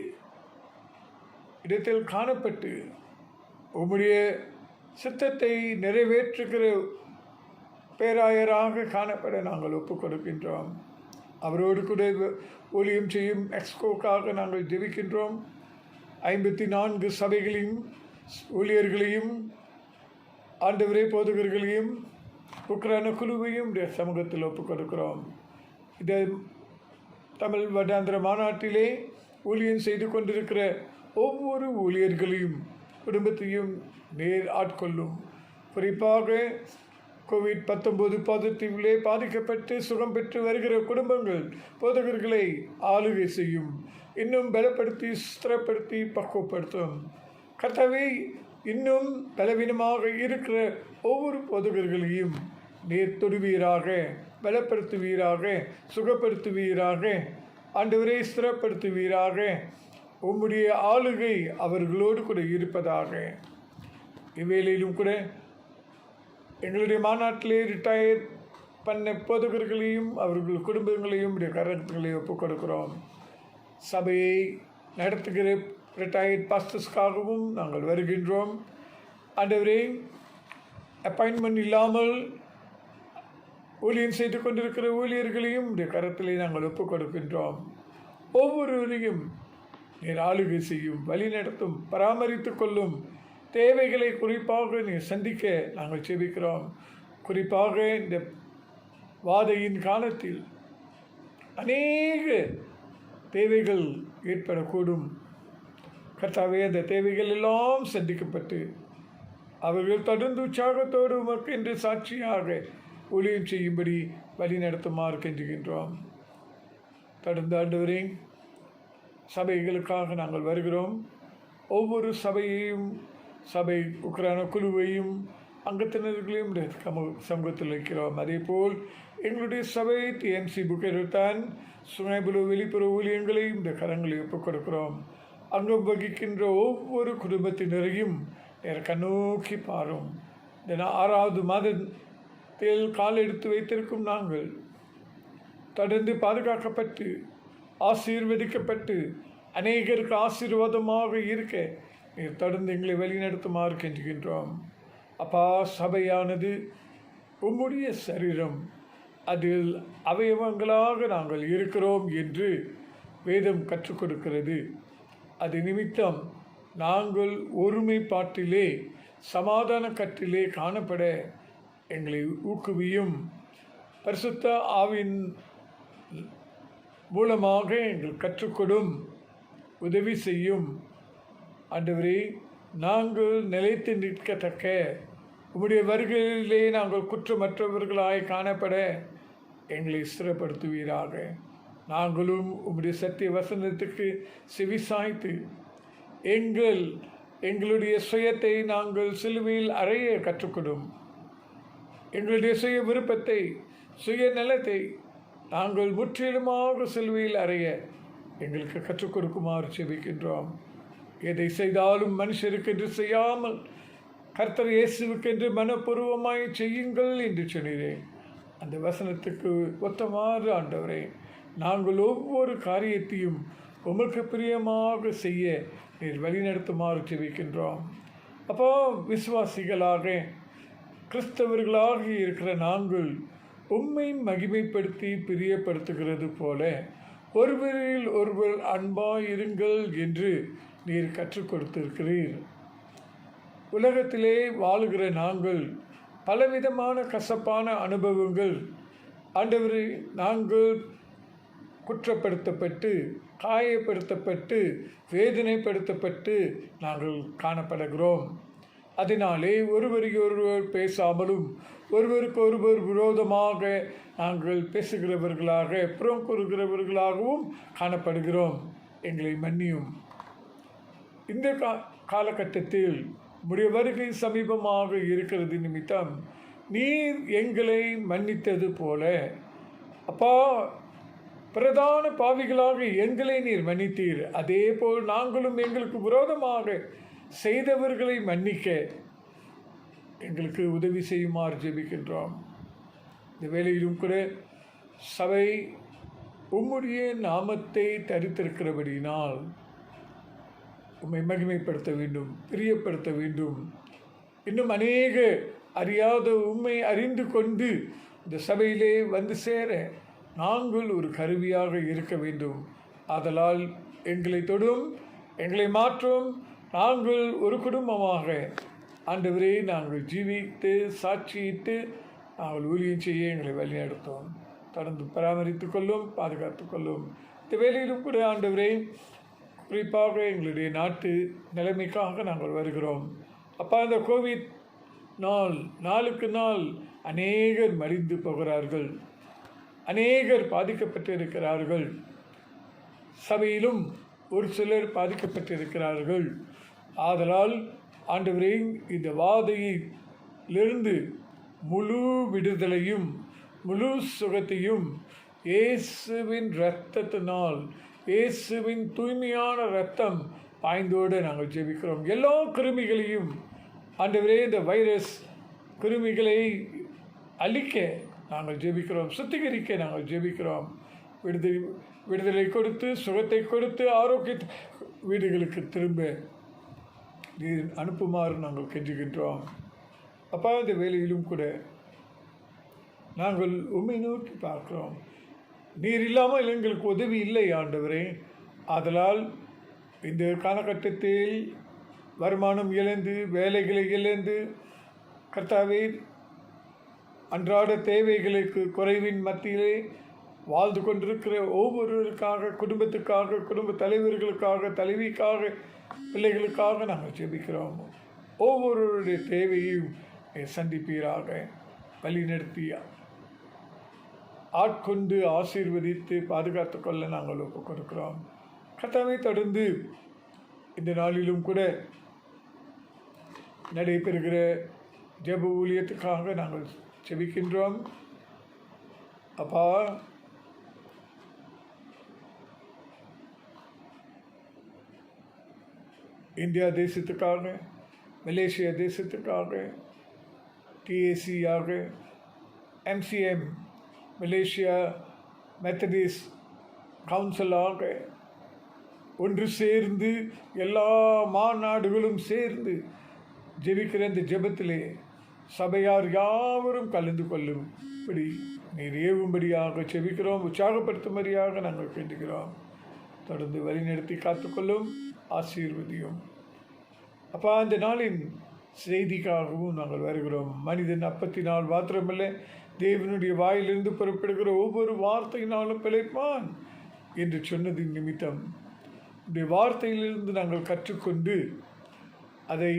இடத்தில் காணப்பட்டு உம்முடைய சித்தத்தை நிறைவேற்றுகிற பேராயராக காணப்பட நாங்கள் ஒப்புக் கொடுக்கின்றோம். அவரோடு கூட ஊழியம் செய்யும் எக்ஸ்கோக்காக நாங்கள் ஜெபிக்கின்றோம். 54 சபைகளையும் ஊழியர்களையும் ஆண்டவரே போதகர்களையும் உக்ரைன குழுவையும் சமூகத்தில் ஒப்புக் கொடுக்கிறோம். இதை தமிழ் வருடாந்திர மாநாட்டிலே ஊழியம் செய்து கொண்டிருக்கிற ஒவ்வொரு ஊழியர்களையும் குடும்பத்தையும் நேர் ஆட்கொள்ளும். குறிப்பாக COVID-19 பாதிப்பிலே பாதிக்கப்பட்டு சுகம் பெற்று வருகிற குடும்பங்கள், போதகர்களை ஆளுகை செய்யும், இன்னும் பலப்படுத்தி, ஸ்திரப்படுத்தி, பக்குவப்படுத்தும். கர்த்தாவே, இன்னும் பலவீனமாக இருக்கிற ஒவ்வொரு போதகர்களையும் நீர் தொடுவீராக, பலப்படுத்துவீராக, சுகப்படுத்துவீராக, ஆண்டவரை ஸ்திரப்படுத்துவீராக. உம்முடைய ஆளுகை அவர்களோடு கூட இருப்பதாக. இவ்வேளையிலும் கூட எங்களுடைய மாநாட்டிலே ரிட்டையர் பண்ண போதகர்களையும் அவர்கள் குடும்பங்களையும் கரங்களையும் ஒப்புக் கொடுக்கிறோம். சபையை நடத்துகிற ரிட்டையர்ட் பாஸ்டர்ஸ்க்காகவும் நாங்கள் வருகின்றோம். ஆண்டவரே, அப்பாயின்மெண்ட் இல்லாமல் ஊழியம் செய்து கொண்டிருக்கிற ஊழியர்களையும் கரத்திலே நாங்கள் ஒப்புக் கொடுக்கின்றோம். ஒவ்வொருவரையும் நீர் ஆளுகை செய்யும், வழி நடத்தும், பராமரித்து கொள்ளும். தேவைகளை குறிப்பாக நீர் சந்திக்க நாங்கள் செபிக்கிறோம். குறிப்பாக இந்த வாதையின் காலத்தில் அநேக தேவைகள் ஏற்படக்கூடும். கர்த்தாவே, அந்த தேவைகள் எல்லாம் சந்திக்கப்பட்டு அவர்கள் தொடர்ந்து உற்சாகத்தோடு உமக்கு என்று சாட்சியாக ஊழியம் செய்யும்படி வழி நடத்துமாறு கெஞ்சுகின்றோம். தொடர்ந்து ஆண்டவரே, சபைகளுக்காக நாங்கள் வருகிறோம். ஒவ்வொரு சபையையும், சபை உக்ரைன குழுவையும் அங்கத்தினர்களையும் சமூகத்தில் வைக்கிறோம். அதேபோல் எங்களுடைய சபை TNC புக்கெடுத்தான் சுமைபுல வெளிப்புற ஊழியங்களையும் இந்த கரங்களை ஒப்புக் கொடுக்கிறோம். அங்கம் வகிக்கின்ற ஒவ்வொரு குடும்பத்தினரையும் கண்ணோக்கி பாரும். இந்த 6வது மாதத்தில் கால் எடுத்து வைத்திருக்கும் நாங்கள் தொடர்ந்து பாதுகாக்கப்பட்டு, ஆசீர்வதிக்கப்பட்டு, அநேகருக்கு ஆசீர்வாதமாக இருக்க நீர் தொடர்ந்து எங்களை வழிநடத்துமாறு கெஞ்சுகின்றோம். அப்பா, சபையானது உம்முடைய சரீரம், அதில் அவயவங்களாக நாங்கள் இருக்கிறோம் என்று வேதம் கற்றுக் கொடுக்கிறது. அது நிமித்தம் நாங்கள் ஒருமைப்பாட்டிலே சமாதான கட்டிலே காணப்பட எங்களை ஊக்குவியும். பரிசுத்த ஆவின் மூலமாக எங்கள் கற்றுக்கொடும் உதவி செய்யும். ஆண்டவரே, நாங்கள் நிலைத்து நிற்கத்தக்க உம்முடைய வருகையிலே நாங்கள் குற்றமற்றவர்களாய் காணப்பட எங்களை ஸ்திரப்படுத்துவீராக. நாங்களும் உம்முடைய சத்திய வசனத்துக்கு செவிசாய்த்து எங்களுடைய சுயத்தை நாங்கள் சிலுவையில் அறைய கற்றுக்கொடும். எங்களுடைய சுய விருப்பத்தை, சுய நலத்தை நாங்கள் முற்றிலுமாக சிலுவையில் அறைய எங்களுக்கு கற்றுக் கொடுக்குமாறு செபிக்கின்றோம். எதை செய்தாலும் மனுஷருக்கென்று செய்யாமல் கர்த்தர் இயேசுவுக்கென்று மனப்பூர்வமாய் செய்யுங்கள் என்று சொன்னீரேன். அந்த வசனத்துக்கு ஒத்தமாறு ஆண்டவரே, நாங்கள் ஒவ்வொரு காரியத்தையும் உமக்கு பிரியமாக செய்ய நீர் வழிநடத்துமாறு செபிக்கின்றோம். அப்போ விசுவாசிகளாக கிறிஸ்தவர்களாக இருக்கிற நாங்கள் உம்மை மகிமைப்படுத்தி பிரியப்படுத்துகிறது போல ஒருவரில் ஒருவர் அன்பாயிருங்கள் என்று நீர் கற்றுக் கொடுத்திருக்கிறீர். உலகத்திலே வாழுகிற நாங்கள் பலவிதமான கசப்பான அனுபவங்கள், ஆண்டவரே, நாங்கள் குற்றப்படுத்தப்பட்டு, காயப்படுத்தப்பட்டு, வேதனைப்படுத்தப்பட்டு நாங்கள் காணப்படுகிறோம். அதனாலே ஒருவருக்கொருவர் பேசாமலும் ஒருவருக்கு ஒருவர் விரோதமாக நாங்கள் பேசுகிறவர்களாக, புறம் கூறுகிறவர்களாகவும் காணப்படுகிறோம். எங்களை மன்னியும். இந்த காலகட்டத்தில் உம்முடைய வருகை சமீபமாக இருக்கிறது நிமித்தம் நீர் எங்களை மன்னித்தது போல, அப்பா, பிரதான பாவிகளாக எங்களை நீர் மன்னித்தீர். அதே போல் நாங்களும் எங்களுக்கு விரோதமாக செய்தவர்களை மன்னிக்க எங்களுக்கு உதவி செய்யுமாறு ஜெபிக்கின்றோம். இந்த வேளையிலும் கூட சபை உம்முடைய நாமத்தை தரித்திருக்கிறபடியினால் உம்மை மகிமைப்படுத்த வேண்டும், பிரியப்படுத்த வேண்டும். இன்னும் அநேக அறியாத உம்மை அறிந்து கொண்டு இந்த சபையிலே வந்து சேர நாங்கள் ஒரு கருவியாக இருக்க வேண்டும். ஆதலால் எங்களை தொடும், எங்களை மாற்றும். நாங்கள் ஒரு குடும்பமாக ஆண்டவரே நாங்கள் ஜீவித்து சாட்சியிட்டு நாங்கள் ஊழியம் செய்ய எங்களை வழிநடத்தும். தொடர்ந்து பராமரித்து கொள்ளும், பாதுகாத்து கொள்ளும். இந்த வேலையிலும் கூட ஆண்டவரே, குறிப்பாக எங்களுடைய நாட்டு நிலைமைக்காக நாங்கள் வருகிறோம். அப்பா, இந்த கோவிட் நாளுக்கு நாள் அநேகர் மடிந்து போகிறார்கள், அநேகர் பாதிக்கப்பட்டிருக்கிறார்கள். சபையிலும் ஒரு சிலர் பாதிக்கப்பட்டிருக்கிறார்கள். ஆதலால் ஆண்டவரே, இந்த வாதையிலிருந்து முழு விடுதலையும் முழு சுகத்தையும் இயேசுவின் இரத்தத்தினால், இயேசுவின் தூய்மையான இரத்தம் பாய்ந்தோடு நாங்கள் ஜெபிக்கிறோம். எல்லா கிருமிகளையும் ஆண்டவரே, இந்த வைரஸ் கிருமிகளை அழிக்க நாங்கள் ஜெபிக்கிறோம், சுத்திகரிக்க நாங்கள் ஜெபிக்கிறோம். விடுதலை கொடுத்து, சுகத்தை கொடுத்து, ஆரோக்கியத்தை வீடுகளுக்கு திரும்ப நீர் அனுப்புமாறு நாங்கள் கெஞ்சுகின்றோம். அப்பா, இந்த வேலையிலும் கூட நாங்கள் உம்மை நோக்கி பார்க்கிறோம். நீர் இல்லாமல் எங்களுக்கு உதவி இல்லை ஆண்டவரே. ஆதலால் இந்த காலகட்டத்தில் வருமானம் இழந்து, வேலைகளை இழந்து, கர்த்தாவே, அன்றாட தேவைகளுக்கு குறைவின் மத்தியிலே வாழ்ந்து கொண்டிருக்கிற ஒவ்வொருவருக்காக, குடும்பத்துக்காக, குடும்ப தலைவர்களுக்காக, தலைவிக்காக, பிள்ளைகளுக்காக நாங்கள் ஜெபிக்கிறோம். ஒவ்வொருவருடைய தேவையும் சந்திப்பீராக. வழிநடத்தி ஆட்கொண்டு ஆசீர்வதித்து பாதுகாத்து கொள்ள நாங்கள் ஒப்புக் கொடுக்கிறோம். கர்த்தாவே, தொடர்ந்து இந்த நாளிலும் கூட நடைபெறுகிற ஜெப ஊழியத்துக்காக நாங்கள் ஜெபிக்கின்றோம். அப்பா, இந்தியா தேசத்துக்காக, மலேசியா தேசத்துக்காக, TACயாக, MCM மலேசியா மெத்தடிஸ்ட் கவுன்சிலாக ஒன்று சேர்ந்து எல்லா மாநாடுகளும் சேர்ந்து ஜெபிக்கிற இந்த ஜெபத்திலே சபையார் யாவரும் கலந்து கொள்ளும் இப்படி நீர் ஏவும்படியாக செபிக்கிறோம். உற்சாகப்படுத்தும்படியாக நாங்கள் வேண்டுகிறோம். தொடர்ந்து வழிநடத்தி காத்துக்கொள்ளும், ஆசீர்வதியும். அப்பா, அந்த நாளின் செய்திக்காகவும் நாங்கள் வருகிறோம். மனிதன் அப்பத்தினால் மாத்திரமல்ல, தேவனுடைய வாயிலிருந்து புறப்படுகிற ஒவ்வொரு வார்த்தையினாலும் பிழைப்பான் என்று சொன்னதின் நிமித்தம் உடைய வார்த்தையிலிருந்து நாங்கள் கற்றுக்கொண்டு அதை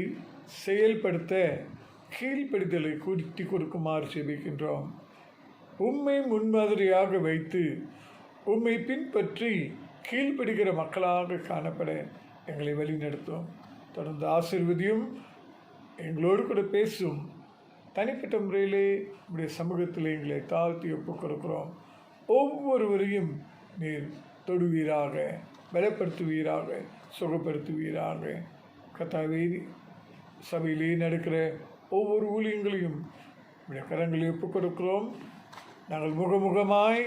செயல்படுத்த கீழ்ப்படிதலை கூட்டி கொடுக்குமாறு செபிக்கின்றோம். உம்மை முன்மாதிரியாக வைத்து உம்மை பின்பற்றி கீழ்ப்படுகிற மக்களாக காணப்பட எங்களை வழிநடத்தும். தொடர்ந்து ஆசீர்வதியும், எங்களோடு கூட பேசும். தனிப்பட்ட முறையிலே உடைய சமூகத்தில் எங்களை தாழ்த்தி ஒப்புக் கொடுக்கிறோம். ஒவ்வொருவரையும் நீர் தொடுவீராக, பலப்படுத்துவீராக, சுகப்படுத்துவீராக. கர்த்தாவே, சபையிலே நடக்கிற ஒவ்வொரு ஊழியங்களையும் உடைய கரங்களை ஒப்புக் கொடுக்கிறோம். நாங்கள் முகமுகமாய்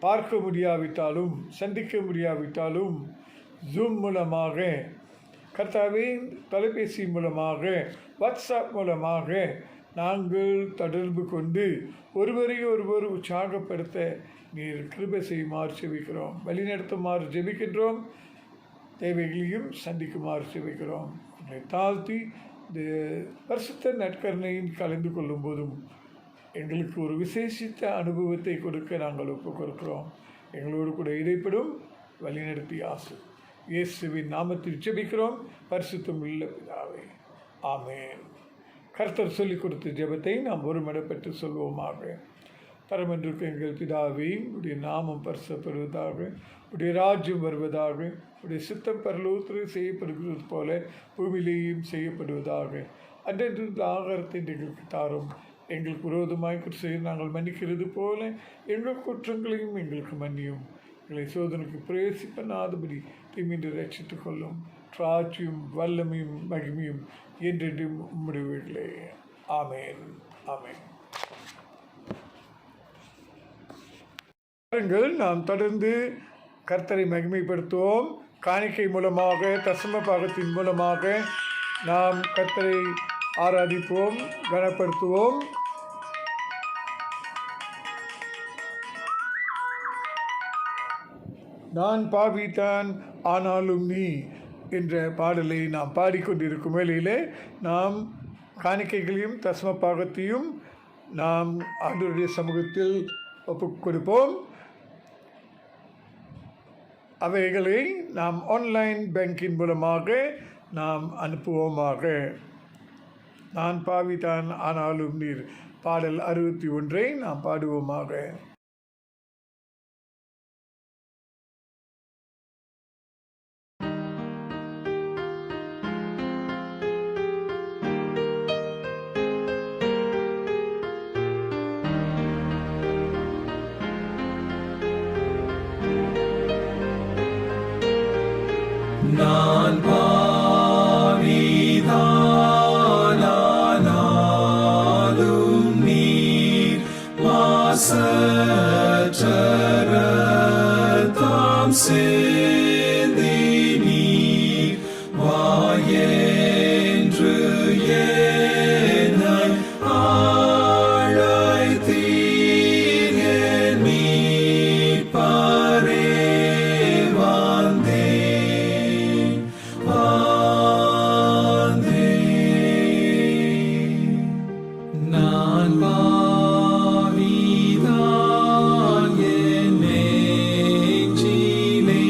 பார்க்க முடியாவிட்டாலும், சந்திக்க முடியாவிட்டாலும், ஜூம் மூலமாக, கர்த்தாவே தொலைபேசி மூலமாக, வாட்ஸ்அப் மூலமாக நாங்கள் தொடர்பு கொண்டு ஒருவரை ஒருவர் உற்சாகப்படுத்த நீர் கிருபை செய்யுமாறு செபிக்கிறோம். வழிநடத்துமாறு ஜெபிக்கின்றோம். தேவைகளையும் சந்திக்குமாறு செபிக்கிறோம். உங்களை தாழ்த்தி இந்த பரிசுத்த நற்கருணையின் கலந்து கொள்ளும் போதும் எங்களுக்கு ஒரு விசேஷித்த அனுபவத்தை கொடுக்க நாங்கள் ஒப்புக் கொடுக்கிறோம். எங்களோடு கூட இடைப்படும் வழிநடத்தி ஆசை இயேசுவின் நாமத்தில் ஜெபிக்கிறோம். பரிசுத்தம் உள்ள பிதாவே, ஆமென். கர்த்தர் சொல்லிக் கொடுத்த ஜெபத்தை நாம் ஒருமனப்பட்டு சொல்வோமாக. பரமன்றிருக்க எங்கள் பிதாவே, உடைய நாமம் பரிசுத்தப்படுவதாக, உடைய ராஜ்யம் வருவதாக, உடைய சித்தம் பரலோகத்தில் செய்யப்படுகிறது போல பூமியிலேயும் செய்யப்படுவதாக. அன்றென்று ஆகாரத்தை எங்களுக்கு தாரும். எங்களுக்கு விரோதமாய் குற்றம் நாங்கள் மன்னிக்கிறது போல எங்கள் குற்றங்களையும் எங்களுக்கு மன்னியும். எங்களை சோதனைக்கு பிரவேசிப்பனாதபடி தீமின்றி ரட்சித்துக் கொள்ளும். ராஜ்யம் வல்லமையும் மகிமையும் என்றென்றும் உம்முடையவைகளே. ஆமென், ஆமென். நாம் தொடர்ந்து கர்த்தரை மகிமைப்படுத்துவோம். காணிக்கை மூலமாக, தசம பாகத்தின் மூலமாக நாம் கர்த்தரை ஆராதிப்போம், கனப்படுத்துவோம். நான் பாவித்தான் ஆனாலும் நீ என்ற பாடலை நாம் பாடிக்கொண்டிருக்கும் வேளையிலே நாம் காணிக்கைகளையும் தசம பாகத்தையும் நாம் ஆண்டவருடைய சமூகத்தில் ஒப்புக் கொடுப்போம். அவைகளை நாம் ஆன்லைன் பேங்கின் மூலமாக நாம் அனுப்புவோமாக. நான் பாவித்தான் ஆனாலும் நீர் பாடல் 61 நாம் பாடுவோமாக. நான் பாவிதானாலும் நீர் மாசற்றரத்தாம் சிந்தி நீர் வாயென்று என்னை அழைத்தீர். என் மீட்பரே நான் பாவிதான் என் நெஞ்சிலே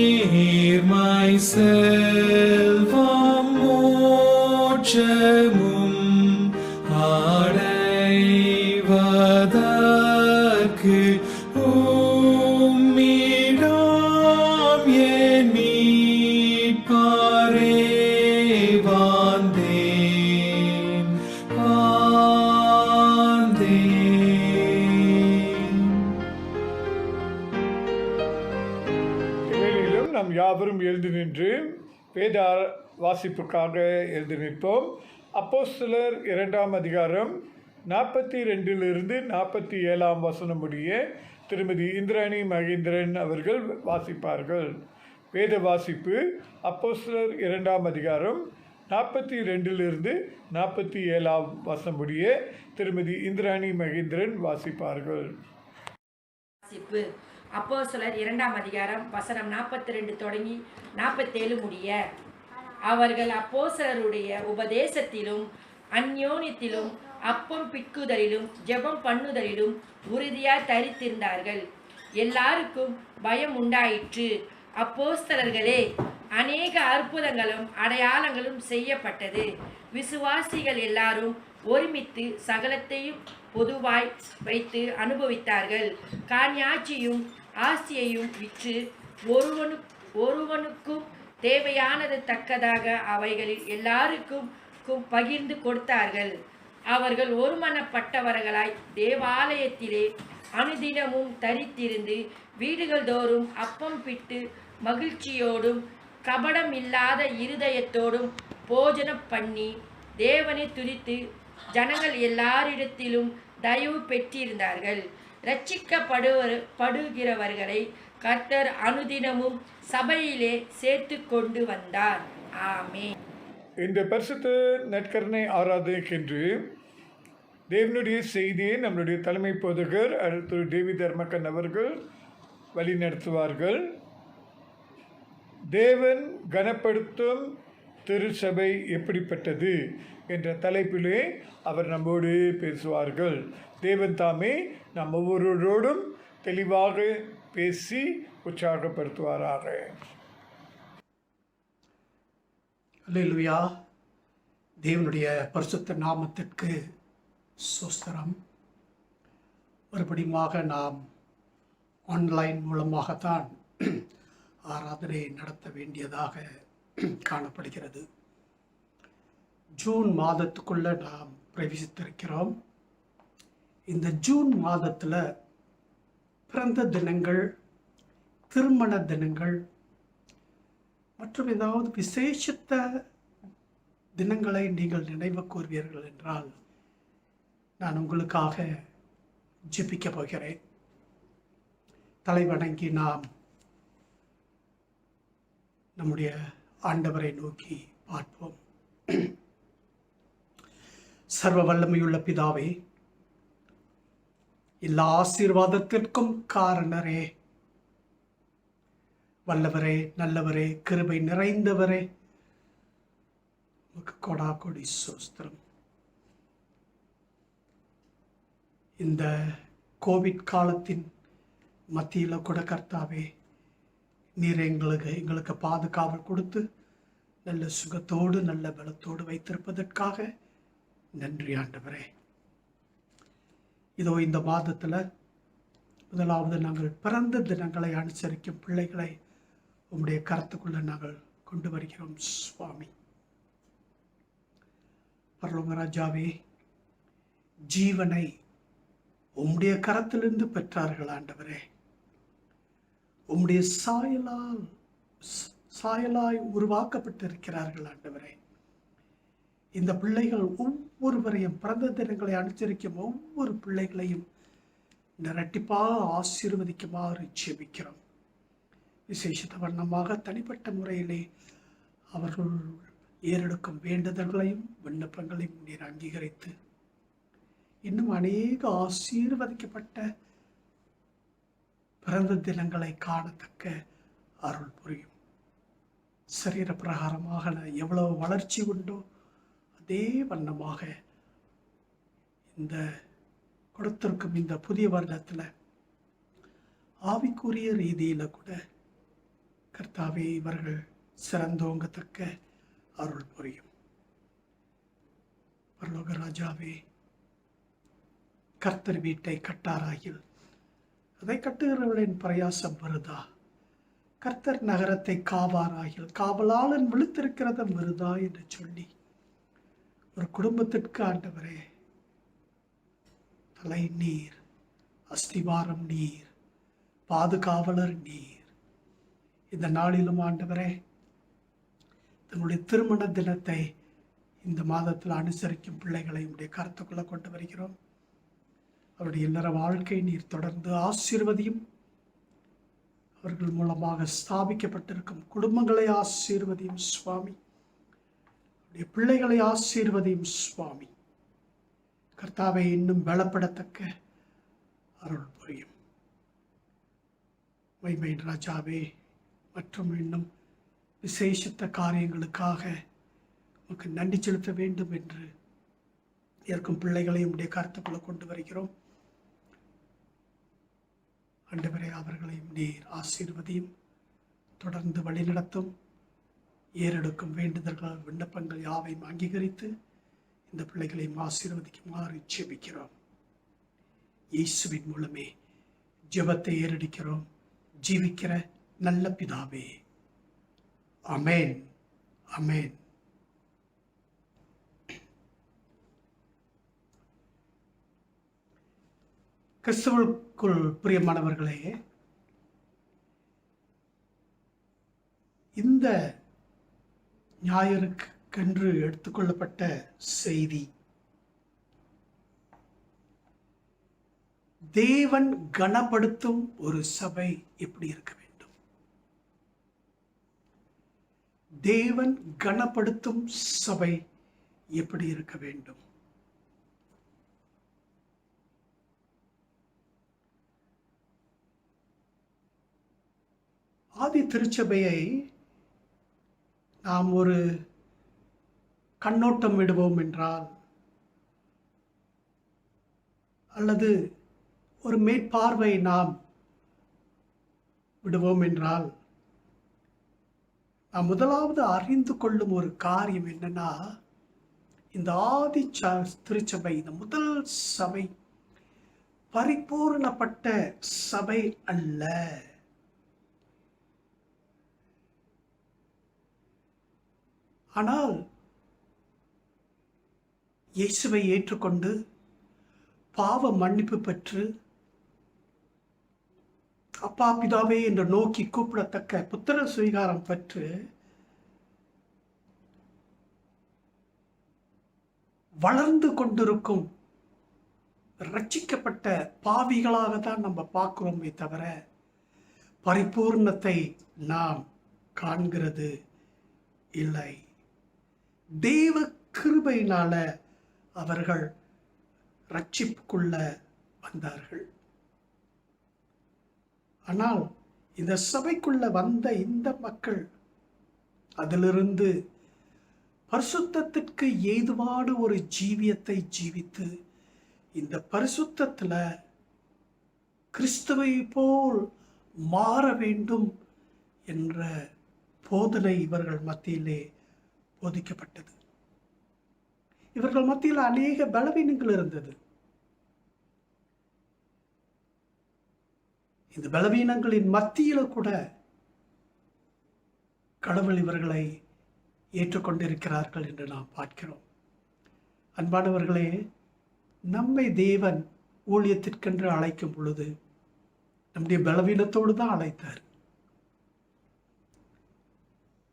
சீர்நேர்மை செல்வம் மோட்சமும் அடைவதற்கு உம்மிடம் என் மீட்பரே வந்தேன். இவ்வேளையிலும் நாம் யாவரும் எழுந்து நின்று வேத வாசிப்புக்காக எழுந்து நிற்போம். அப்போஸ்தலர் 2ஆம் அதிகாரம் 42 47 வசனம் முடிய திருமதி இந்திராணி மகேந்திரன் அவர்கள் வாசிப்பார்கள். வேத வாசிப்பு அப்போஸ்தலர் 2ஆம் அதிகாரம் 42 47 வசனம் முடிய திருமதி இந்திராணி மகேந்திரன் வாசிப்பார்கள். வாசிப்பு அப்போஸ்தலர் 2ஆம் அதிகாரம் வசனம் 42 தொடங்கி 47 முடிய. அவர்கள் அப்போஸ்தலருடைய உபதேசத்திலும் அந்யோன்யத்திலும் அப்பம் பிட்குதலிலும் ஜெபம் பண்ணுதலிலும் உறுதியாய் தரித்திருந்தார்கள். எல்லாருக்கும் பயம் உண்டாயிற்று. அப்போஸ்தலர்களே அநேக அற்புதங்களும் அடையாளங்களும் செய்யப்பட்டது. விசுவாசிகள் எல்லாரும் ஒருமித்து சகலத்தையும் பொதுவாய் வைத்து அனுபவித்தார்கள். காணியாட்சியும் ஆஸ்தியையும் விற்று ஒருவனுக்கும் தேவையானது தக்கதாக அவைகளில் எல்லாருக்கும் பகிர்ந்து கொடுத்தார்கள். அவர்கள் ஒருமனப்பட்டவர்களாய் தேவாலயத்திலே அனுதினமும் தரித்திருந்து வீடுகள் தோறும் அப்பம் பிட்டு மகிழ்ச்சியோடும் கபடம் இல்லாத இருதயத்தோடும் போஜனம் பண்ணி தேவனை துதித்து ஜனங்கள் எல்லாரிடத்திலும் தயவு பெற்றிருந்தார்கள். ரட்சிக்கப்படுகிறவர்களை கர்த்தர் அனுதினமும் சபையிலே சேர்த்து கொண்டு வந்தார். ஆமென். இந்த பரிசுத்த நற்கருணை ஆராதனைக்கென்று தேவனுடைய செய்தியை நம்முடைய தலைமை போதகர் திரு தேவி தர்மக்கன் அவர்கள் வழிநடத்துவார்கள். தேவன் கனப்படுத்தும் திருச்சபை எப்படிப்பட்டது என்ற தலைப்பிலே அவர் நம்மோடு பேசுவார்கள். தேவன் தாமே நம் ஒவ்வொருவரோடும் தெளிவாக பேசி உற்சாகப்படுத்துவாராக. அல்லேலூயா. தேவனுடைய பரிசுத்த நாமத்திற்கு ஸ்தோத்திரம். மறுபடியுமாக நாம் ஆன்லைன் மூலமாகத்தான் ஆராதனை நடத்த வேண்டியதாக காணப்படுகிறது. ஜூன் மாதத்துக்குள்ள நாம் பிரவேசித்திருக்கிறோம். இந்த ஜூன் மாதத்தில் பிறந்த தினங்கள், திருமண தினங்கள் மற்றும் ஏதாவது விசேஷத்த தினங்களை நீங்கள் நினைவு கூர்வீர்கள் என்றால் நான் உங்களுக்காக ஜெபிக்க போகிறேன். தலைவணங்கி நாம் நம்முடைய ஆண்டவரை நோக்கி பார்ப்போம். சர்வ வல்லமையுள்ள பிதாவே, எல்லா ஆசீர்வாதத்திற்கும் காரணரே, வல்லவரே, நல்லவரே, கிருபை நிறைந்தவரே, உமக்கு கொடா கொடி ஸ்தோத்திரம். இந்த கோவிட் காலத்தின் மத்தியில் கூட கர்த்தாவே, நீர் எங்களுக்கு பாதுகாவல் கொடுத்து நல்ல சுகத்தோடு நல்ல பலத்தோடு வைத்திருப்பதற்காக நன்றி ஆண்டவரே. இதோ இந்த மாதத்தில் முதலாவது நாங்கள் பிறந்த தினங்களை அனுசரிக்கும் பிள்ளைகளை உம்முடைய கருத்துக்குள்ள நாங்கள் கொண்டு வருகிறோம் சுவாமி. பரலோக ராஜாவே, ஜீவனை உம்முடைய கரத்திலிருந்து பெற்றார்கள் ஆண்டவரே. உம்முடைய சாயலாய் உருவாக்கப்பட்டிருக்கிறார்கள் ஆண்டவரே. இந்த பிள்ளைகள் ஒவ்வொருவரையும், பிறந்த தினங்களை அனுசரிக்கும் ஒவ்வொரு பிள்ளைகளையும் இரட்டிப்பாக ஆசீர்வதிக்குமாறு ஜெபிக்கிறோம். விசேஷத்த வண்ணமாக தனிப்பட்ட முறையிலே அவர்கள் ஏறெடுக்கும் வேண்டுதல்களையும் விண்ணப்பங்களையும் நீர் அங்கீகரித்து இன்னும் அநேக ஆசீர்வதிக்கப்பட்ட பிறந்த தினங்களை காணத்தக்க அருள் புரியும். சரீர பிரகாரமாக எவ்வளவு வளர்ச்சி உண்டோ அதே வண்ணமாக இந்த கொடுத்திருக்கும் இந்த புதிய வருடத்தில் ஆவிக்குரிய ரீதியில் கூட கர்த்தாவே இவர்கள் சிறந்தோங்கத்தக்க அருள் புரியும். பரலோக ராஜாவே, கர்த்தர் வீட்டை கட்டாராயில் அதை கட்டுகிறவர்களின் பிரயாசம் வருதா? கர்த்தர் நகரத்தை காவாராயில் காவலாளன் விழுத்திருக்கிறத வருதா என்று சொல்லி ஒரு குடும்பத்திற்கு ஆண்டவரே தலை நீர், அஸ்திவாரம் நீர், பாதுகாவலர் நீர். இந்த நாளிலும் ஆண்டவரே தங்களுடைய திருமண தினத்தை இந்த மாதத்தில் அனுசரிக்கும் பிள்ளைகளை உடைய கருத்துக்குள்ள கொண்டு வருகிறோம். அவருடைய இல்லற வாழ்க்கை நீர் தொடர்ந்து ஆசீர்வதியும். அவர்கள் மூலமாக ஸ்தாபிக்கப்பட்டிருக்கும் குடும்பங்களை ஆசீர்வதியும் சுவாமி. அவருடைய பிள்ளைகளை ஆசீர்வதியும் சுவாமி. கர்த்தாவை இன்னும் பலப்படத்தக்க அருள் புரியும். மைமை ராஜாவே, மற்றும் இன்னும் விசேஷத்த காரியங்களுக்காக உனக்கு நன்றி செலுத்த வேண்டும் என்று இருக்கும் பிள்ளைகளையும் உடைய கருத்துக்குள்ள கொண்டு வருகிறோம். ஆண்டவரே, அவர்களையும் நீர் ஆசீர்வதியும், தொடர்ந்து வழிநடத்தும். ஏறெடுக்கும் வேண்டுதல்கள், விண்ணப்பங்கள் யாவையும் அங்கீகரித்து இந்த பிள்ளைகளையும் ஆசீர்வதிக்குமாறு ஜெபிக்கிறோம். இயேசுவின் மூலமே ஜெபத்தை ஏறெடுக்கிறோம் ஜீவிக்கிற நல்ல பிதாவே, ஆமென், ஆமென். கிறிஸ்துவுக்குள் பிரியமானவர்களே, இந்த ஞாயிறுக்கென்று எடுத்துக்கொள்ளப்பட்ட செய்தி தேவன் கனப்படுத்தும் ஒரு சபை எப்படி இருக்க வேண்டும்? தேவன் கனப்படுத்தும் சபை எப்படி இருக்க வேண்டும்? ஆதி திருச்சபையை நாம் ஒரு கண்ணோட்டம் விடுவோம் என்றால், அல்லது ஒரு மேற்பார்வை நாம் விடுவோம் என்றால், நாம் முதலாவது அறிந்து கொள்ளும் ஒரு காரியம் என்னன்னா, இந்த ஆதி திருச்சபை, இந்த முதல் சபை பரிபூர்ணப்பட்ட சபை அல்ல. ஆனால் இயேசுவை ஏற்றுக்கொண்டு பாவ மன்னிப்பு பெற்று அப்பா பிதாவே என்று நோக்கி கூப்பிடத்தக்க புத்திர சுவீகாரம் பெற்று வளர்ந்து கொண்டிருக்கும் ரட்சிக்கப்பட்ட பாவிகளாக தான் நம்ம பார்க்கிறோமே தவிர பரிபூர்ணத்தை நாம் காண்கிறது இல்லை. தேவ கிருபையினால அவர்கள் ரட்சிப்புக்குள்ள வந்தார்கள். ஆனால் இந்த சபைக்குள்ள வந்த இந்த மக்கள் அதிலிருந்து பரிசுத்தத்திற்கு ஏதுவான ஒரு ஜீவியத்தை ஜீவித்து இந்த பரிசுத்தத்துல கிறிஸ்துவை போல் மாற வேண்டும் என்ற போதனை இவர்கள் மத்தியிலே போதிக்கப்பட்டது. இவர்கள் மத்தியில் அநேக பலவீனங்கள் இருந்தது. இந்த பலவீனங்களின் மத்தியில கூட கடவுள் இவர்களை ஏற்றுக்கொண்டிருக்கிறார்கள் என்று நாம் பார்க்கிறோம். அன்பானவர்களே, நம்மை தேவன் ஊழியத்திற்கென்று அழைக்கும் பொழுது நம்முடைய பலவீனத்தோடு தான் அழைத்தார்.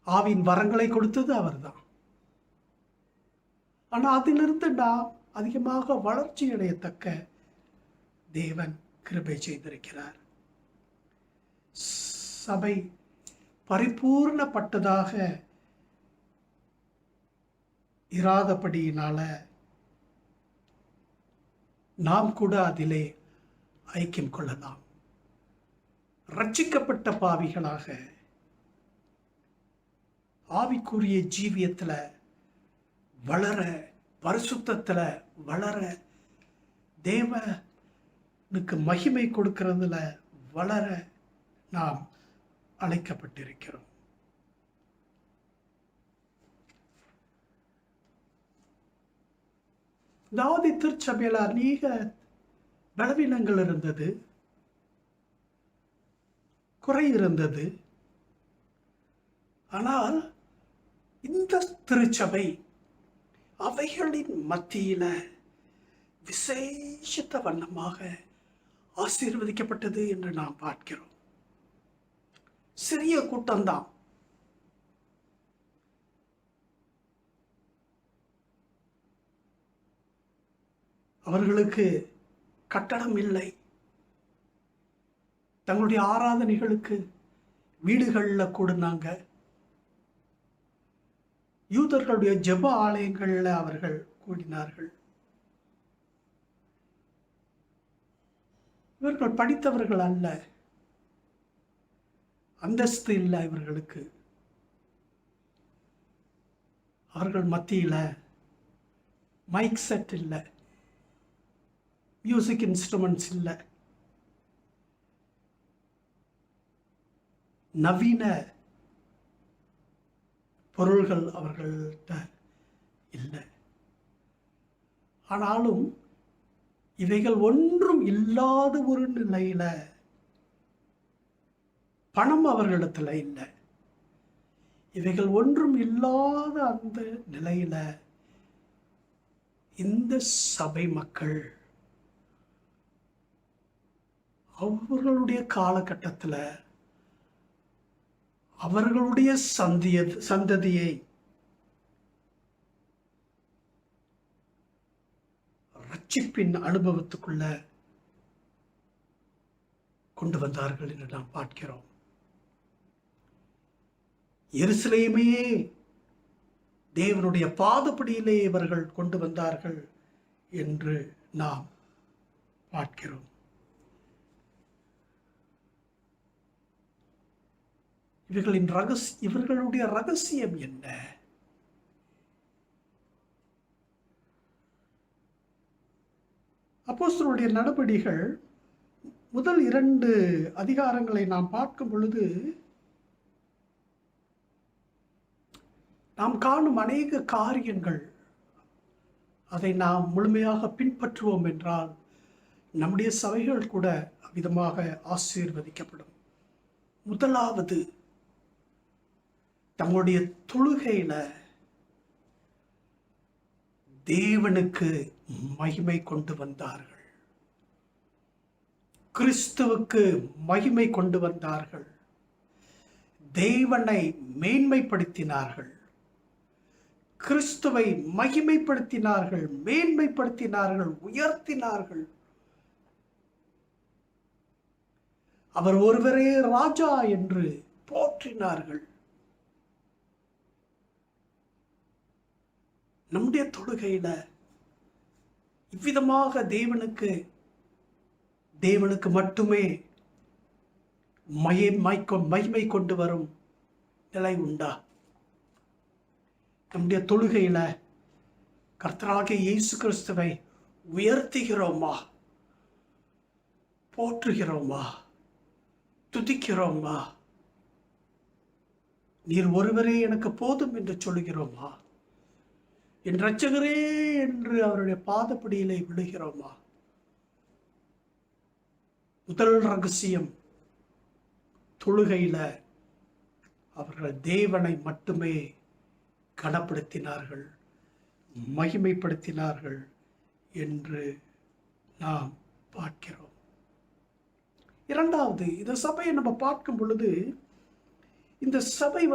ஆவின் வரங்களை கொடுத்தது அவர்தான். ஆனால் அதிலிருந்து நாம் அதிகமாக வளர்ச்சி அடையத்தக்க தேவன் கிருபை செய்திருக்கிறார். சபை பரிபூர்ணப்பட்டதாக இராதபடியினால நாம் கூட அதிலே ஐக்கியம் கொள்ளலாம். ரட்சிக்கப்பட்ட பாவிகளாக ஆவிக்குரிய ஜீவியத்துல வளர, பரிசுத்தத்துல வளர, தேவ மகிமை கொடுக்கிறதுல வளர நாம் அழைக்கப்பட்டிருக்கிறோம். தாவீது திருச்சபையில் அநேக பலவீனங்கள் இருந்தது, குறை இருந்தது. ஆனால் இந்த திருச்சபை அவைகளின் மத்தியில விசேஷித்த வண்ணமாக ஆசீர்வதிக்கப்பட்டது என்று நாம் பார்க்கிறோம். சிறிய கூட்டம்தான், அவர்களுக்கு கட்டடம் இல்லை. தங்களுடைய ஆராதனைகளுக்கு வீடுகளில் கூடுனாங்க. யூதர்களுடைய ஜெப ஆலயங்களில் அவர்கள் கூடினார்கள். இவர்கள் படித்தவர்கள் அல்ல, அந்தஸ்து இல்லை இவர்களுக்கு. அவர்கள் மத்தியில் மைக் செட் இல்லை, மியூசிக் இன்ஸ்ட்ருமெண்ட்ஸ் இல்லை, நவீன பொருள்கள் அவர்கள்ட்ட இல்லை. ஆனாலும் இவைகள் ஒன்றும் இல்லாத ஒரு நிலையில, பணம் அவர்களிடத்துல இல்லை, இவைகள் ஒன்றும் இல்லாத அந்த நிலையில இந்த சபை மக்கள் அவர்களுடைய காலகட்டத்தில் அவர்களுடைய சந்ததியை ரட்சிப்பின் அனுபவத்துக்குள்ள கொண்டு வந்தார்கள் என்று நாம் பார்க்கிறோம். எருசலேமையே தேவனுடைய பாதப்படியிலே இவர்கள் கொண்டு வந்தார்கள் என்று நாம் பார்க்கிறோம். இவர்களுடைய ரகசியம் என்ன? அப்போஸ்தலருடைய நடபடிகள் முதல் 2 அதிகாரங்களை நாம் பார்க்கும் பொழுது நாம் காணும் அநேக காரியங்கள், அதை நாம் முழுமையாக பின்பற்றுவோம் என்றால் நம்முடைய சபைகள் கூட அவ்விதமாக ஆசீர்வதிக்கப்படும். முதலாவது, தங்களுடைய தொழுகையில தேவனுக்கு மகிமை கொண்டு வந்தார்கள், கிறிஸ்துவுக்கு மகிமை கொண்டு வந்தார்கள், தேவனை மேன்மைப்படுத்தினார்கள், கிறிஸ்துவை மகிமைப்படுத்தினார்கள், மேன்மைப்படுத்தினார்கள், உயர்த்தினார்கள். அவர் ஒருவரே ராஜா என்று போற்றினார்கள். நம்முடைய தொழுகையில இவ்விதமாக தேவனுக்கு மட்டுமே மகிமை கொண்டு வரும் நிலை உண்டா? நம்முடைய தொழுகையில கர்த்தராகிய இயேசு கிறிஸ்துவை உயர்த்துகிறோமா, போற்றுகிறோமா, துதிக்கிறோமா? நீர் ஒருவரே எனக்கு போதும் என்று சொல்லுகிறோமா? என் இரட்சகரே என்று அவருடைய பாதப்படியிலே விழுகிறோமா? முதல் ரகசியம், தொழுகையில அவர்கள் தேவனை மட்டுமே கனப்படுத்தினார்கள், மகிமைப்படுத்தினார்கள் என்று நாம் பார்க்கிறோம். இரண்டாவது, இந்த சபையை நம்ம பார்க்கும் பொழுது இந்த சபை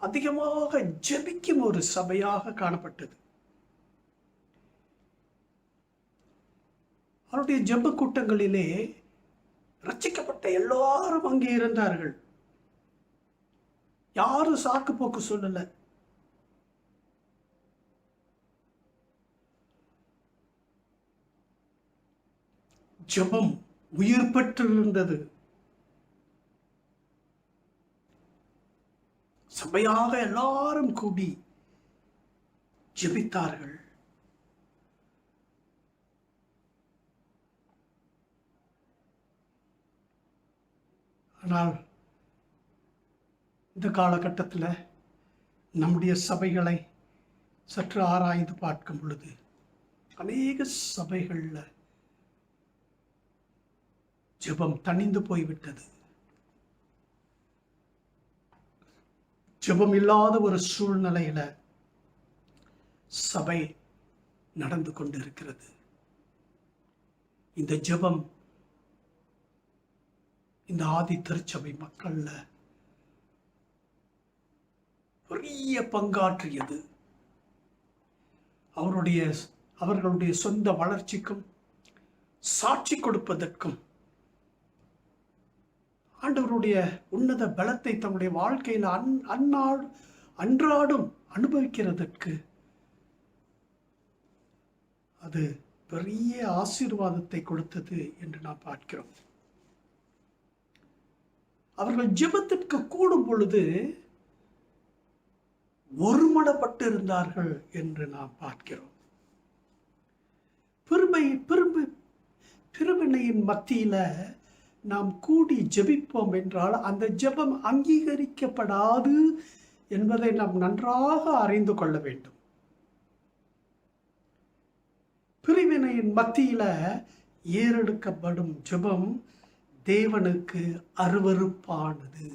அதிகமாக ஜெபிக்கும் ஒரு சபையாக காணப்பட்டது. அவருடைய ஜெப கூட்டங்களிலே ரட்சிக்கப்பட்ட எல்லாரும் அங்கே இருந்தார்கள். யாரும் சாக்கு போக்கு சொல்லல. ஜெபம் உயிர் பெற்றிருந்தது. சபையாக எல்லாரும் கூடி ஜெபித்தார்கள். ஆனால் இந்த காலகட்டத்தில் நம்முடைய சபைகளை சற்று ஆராய்ந்து பார்க்கும் பொழுது அநேக சபைகளில் ஜெபம் தணிந்து போய்விட்டது. ஜெபம் இல்லாத ஒரு சூழ்நிலையில சபை நடந்து கொண்டிருக்கிறது. இந்த ஜெபம் இந்த ஆதி திருச்சபை மக்கள்ல பெரிய பங்காற்றியது. அவர்களுடைய சொந்த வளர்ச்சிக்கும் சாட்சி கொடுப்பதற்கும் ஆண்டவருடைய உன்னத பலத்தை தன்னுடைய வாழ்க்கையில் அன்றாடும் அனுபவிக்கிறதற்கு அது பெரிய ஆசீர்வாதத்தை கொடுத்தது என்று நாம் பார்க்கிறோம். அவர்கள் ஜெபத்திற்கு கூடும் பொழுது ஒருமனப்பட்டு இருந்தார்கள் என்று நாம் பார்க்கிறோம். பிரிவினையின் மத்தியில நாம் கூடி ஜெபிப்போம் என்றால் அந்த ஜெபம் அங்கீகரிக்கப்படாது என்பதை நாம் நன்றாக அறிந்து கொள்ள வேண்டும். பிரிவினையின் மத்தியில ஏறெடுக்கப்படும் ஜெபம் தேவனுக்கு அருவருப்பானது.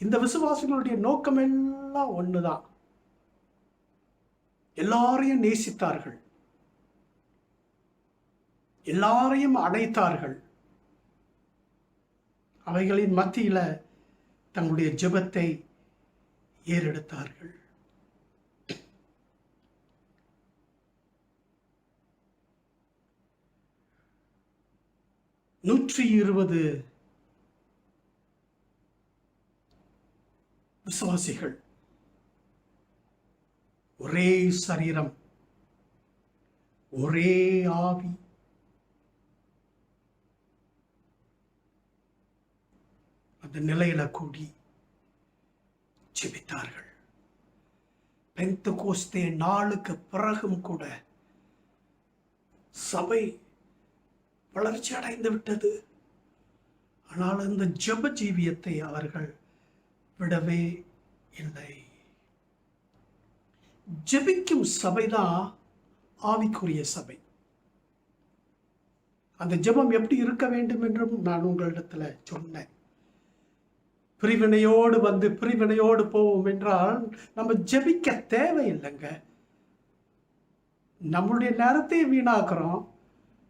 இந்த விசுவாசிகளுடைய நோக்கம் எல்லாம் ஒண்ணுதான். எல்லாரையும் நேசித்தார்கள், எல்லாரையும் அழைத்தார்கள். அவைகளின் மத்தியில தங்களுடைய ஜெபத்தை ஏறெடுத்தார்கள். நூற்றி 120 விசுவாசிகள், ஒரே சரீரம், ஒரே ஆவி, அந்த நிலையில கூடி ஜெபித்தார்கள். பெந்தெகோஸ்தே நாளுக்கு பிறகும் கூட சபை வளர்ச்சி அடைந்து விட்டது. ஆனால் அந்த ஜெப ஜீவியத்தை அவர்கள் விடவே இல்லை. ஜெபிக்கும் சபைதான் ஆவிக்குரிய சபை. அந்த ஜெபம் எப்படி இருக்க வேண்டும் என்றும் நான் உங்களிடத்துல சொன்னேன். பிரிவினையோடு வந்து பிரிவினையோடு போவோம் என்றால் நம்ம ஜெபிக்க தேவையில்லைங்க. நம்மளுடைய நேரத்தை வீணாக்குறோம்,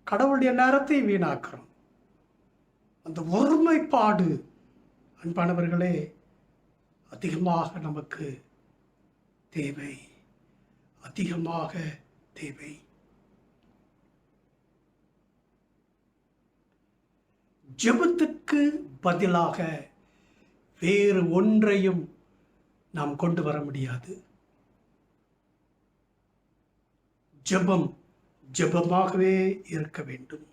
கடவுளுடைய நேரத்தை வீணாக்குறோம். அந்த ஒருமைப்பாடு அன்பானவர்களே அதிகமாக நமக்கு தேவை, அதிகமாக தேவை. ஜெபத்திற்கு பதிலாக வேறு ஒன்றையும் நாம் கொண்டு வர முடியாது. ஜெபம் ஜெபமாகவே இருக்க வேண்டும்.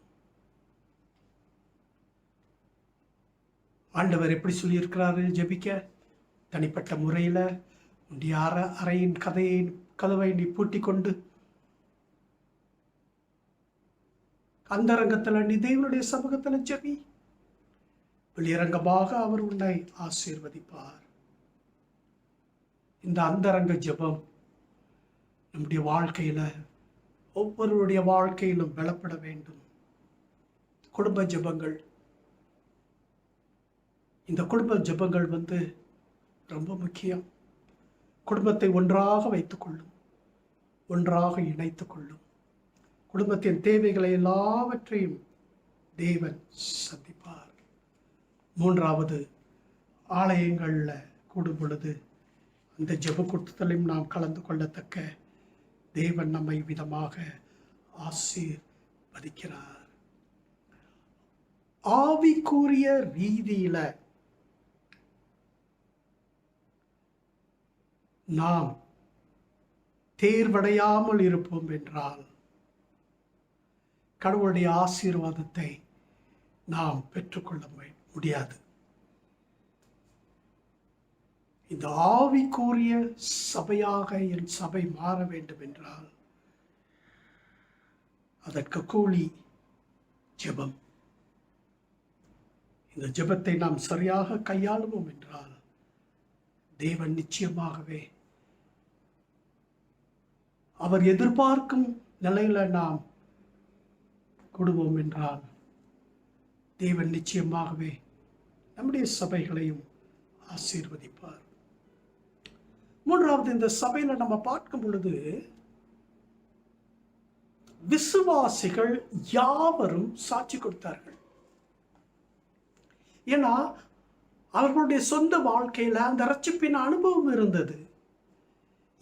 ஆண்டவர் எப்படி சொல்லியிருக்கிறாரு ஜெபிக்க? தனிப்பட்ட முறையில உன்னுடைய அறையின் கதவை நீ பூட்டிக் கொண்டு அந்தரங்கத்துல நீ தேவனுடைய சமூகத்துல ஜெபி. வெளியரங்கமாக அவர் உன்னை ஆசீர்வதிப்பார். இந்த அந்தரங்க ஜெபம் நம்முடைய வாழ்க்கையில ஒவ்வொருடைய வாழ்க்கையிலும் பலப்பட வேண்டும். குடும்ப ஜெபங்கள், இந்த குடும்ப ஜெபங்கள் ரொம்ப முக்கியம். குடும்பத்தை ஒன்றாக வைத்துக் கொள்ளும், ஒன்றாக இணைத்துக் கொள்ளும். குடும்பத்தின் தேவைகளை எல்லாவற்றையும் தேவன் சந்திப்பார். மூன்றாவது, ஆலயங்கள்ல கூடும் பொழுது அந்த ஜெப கூட்டத்திலும் நாம் கலந்து கொள்ளத்தக்க தேவன் நம்மை விதமாக ஆசீர்வதிக்கிறார். ஆவிக்குரிய ரீதியில நாம் தேர்வடையாமல் இருப்போம் என்றால் கடவுளுடைய ஆசீர்வாதத்தை நாம் பெற்றுக்கொள்ள முடியாது. இந்த ஆவிக்குரிய சபையாக என் சபை மாற வேண்டும் என்றால் அதற்கு கூலி ஜெபம். இந்த ஜெபத்தை நாம் சரியாக கையாளுவோம் என்றால் தேவன் நிச்சயமாகவே அவர் எதிர்பார்க்கும் நிலையில நாம் கொடுவோம் என்றால் தேவன் நிச்சயமாகவே நம்முடைய சபைகளையும் ஆசீர்வதிப்பார். மூன்றாவது, இந்த சபையில நம்ம பார்க்கும் பொழுது விசுவாசிகள் யாவரும் சாட்சி கொடுத்தார்கள். ஏன்னா அவர்களுடைய சொந்த வாழ்க்கையில அந்த ரட்சிப்பின் அனுபவம் இருந்தது,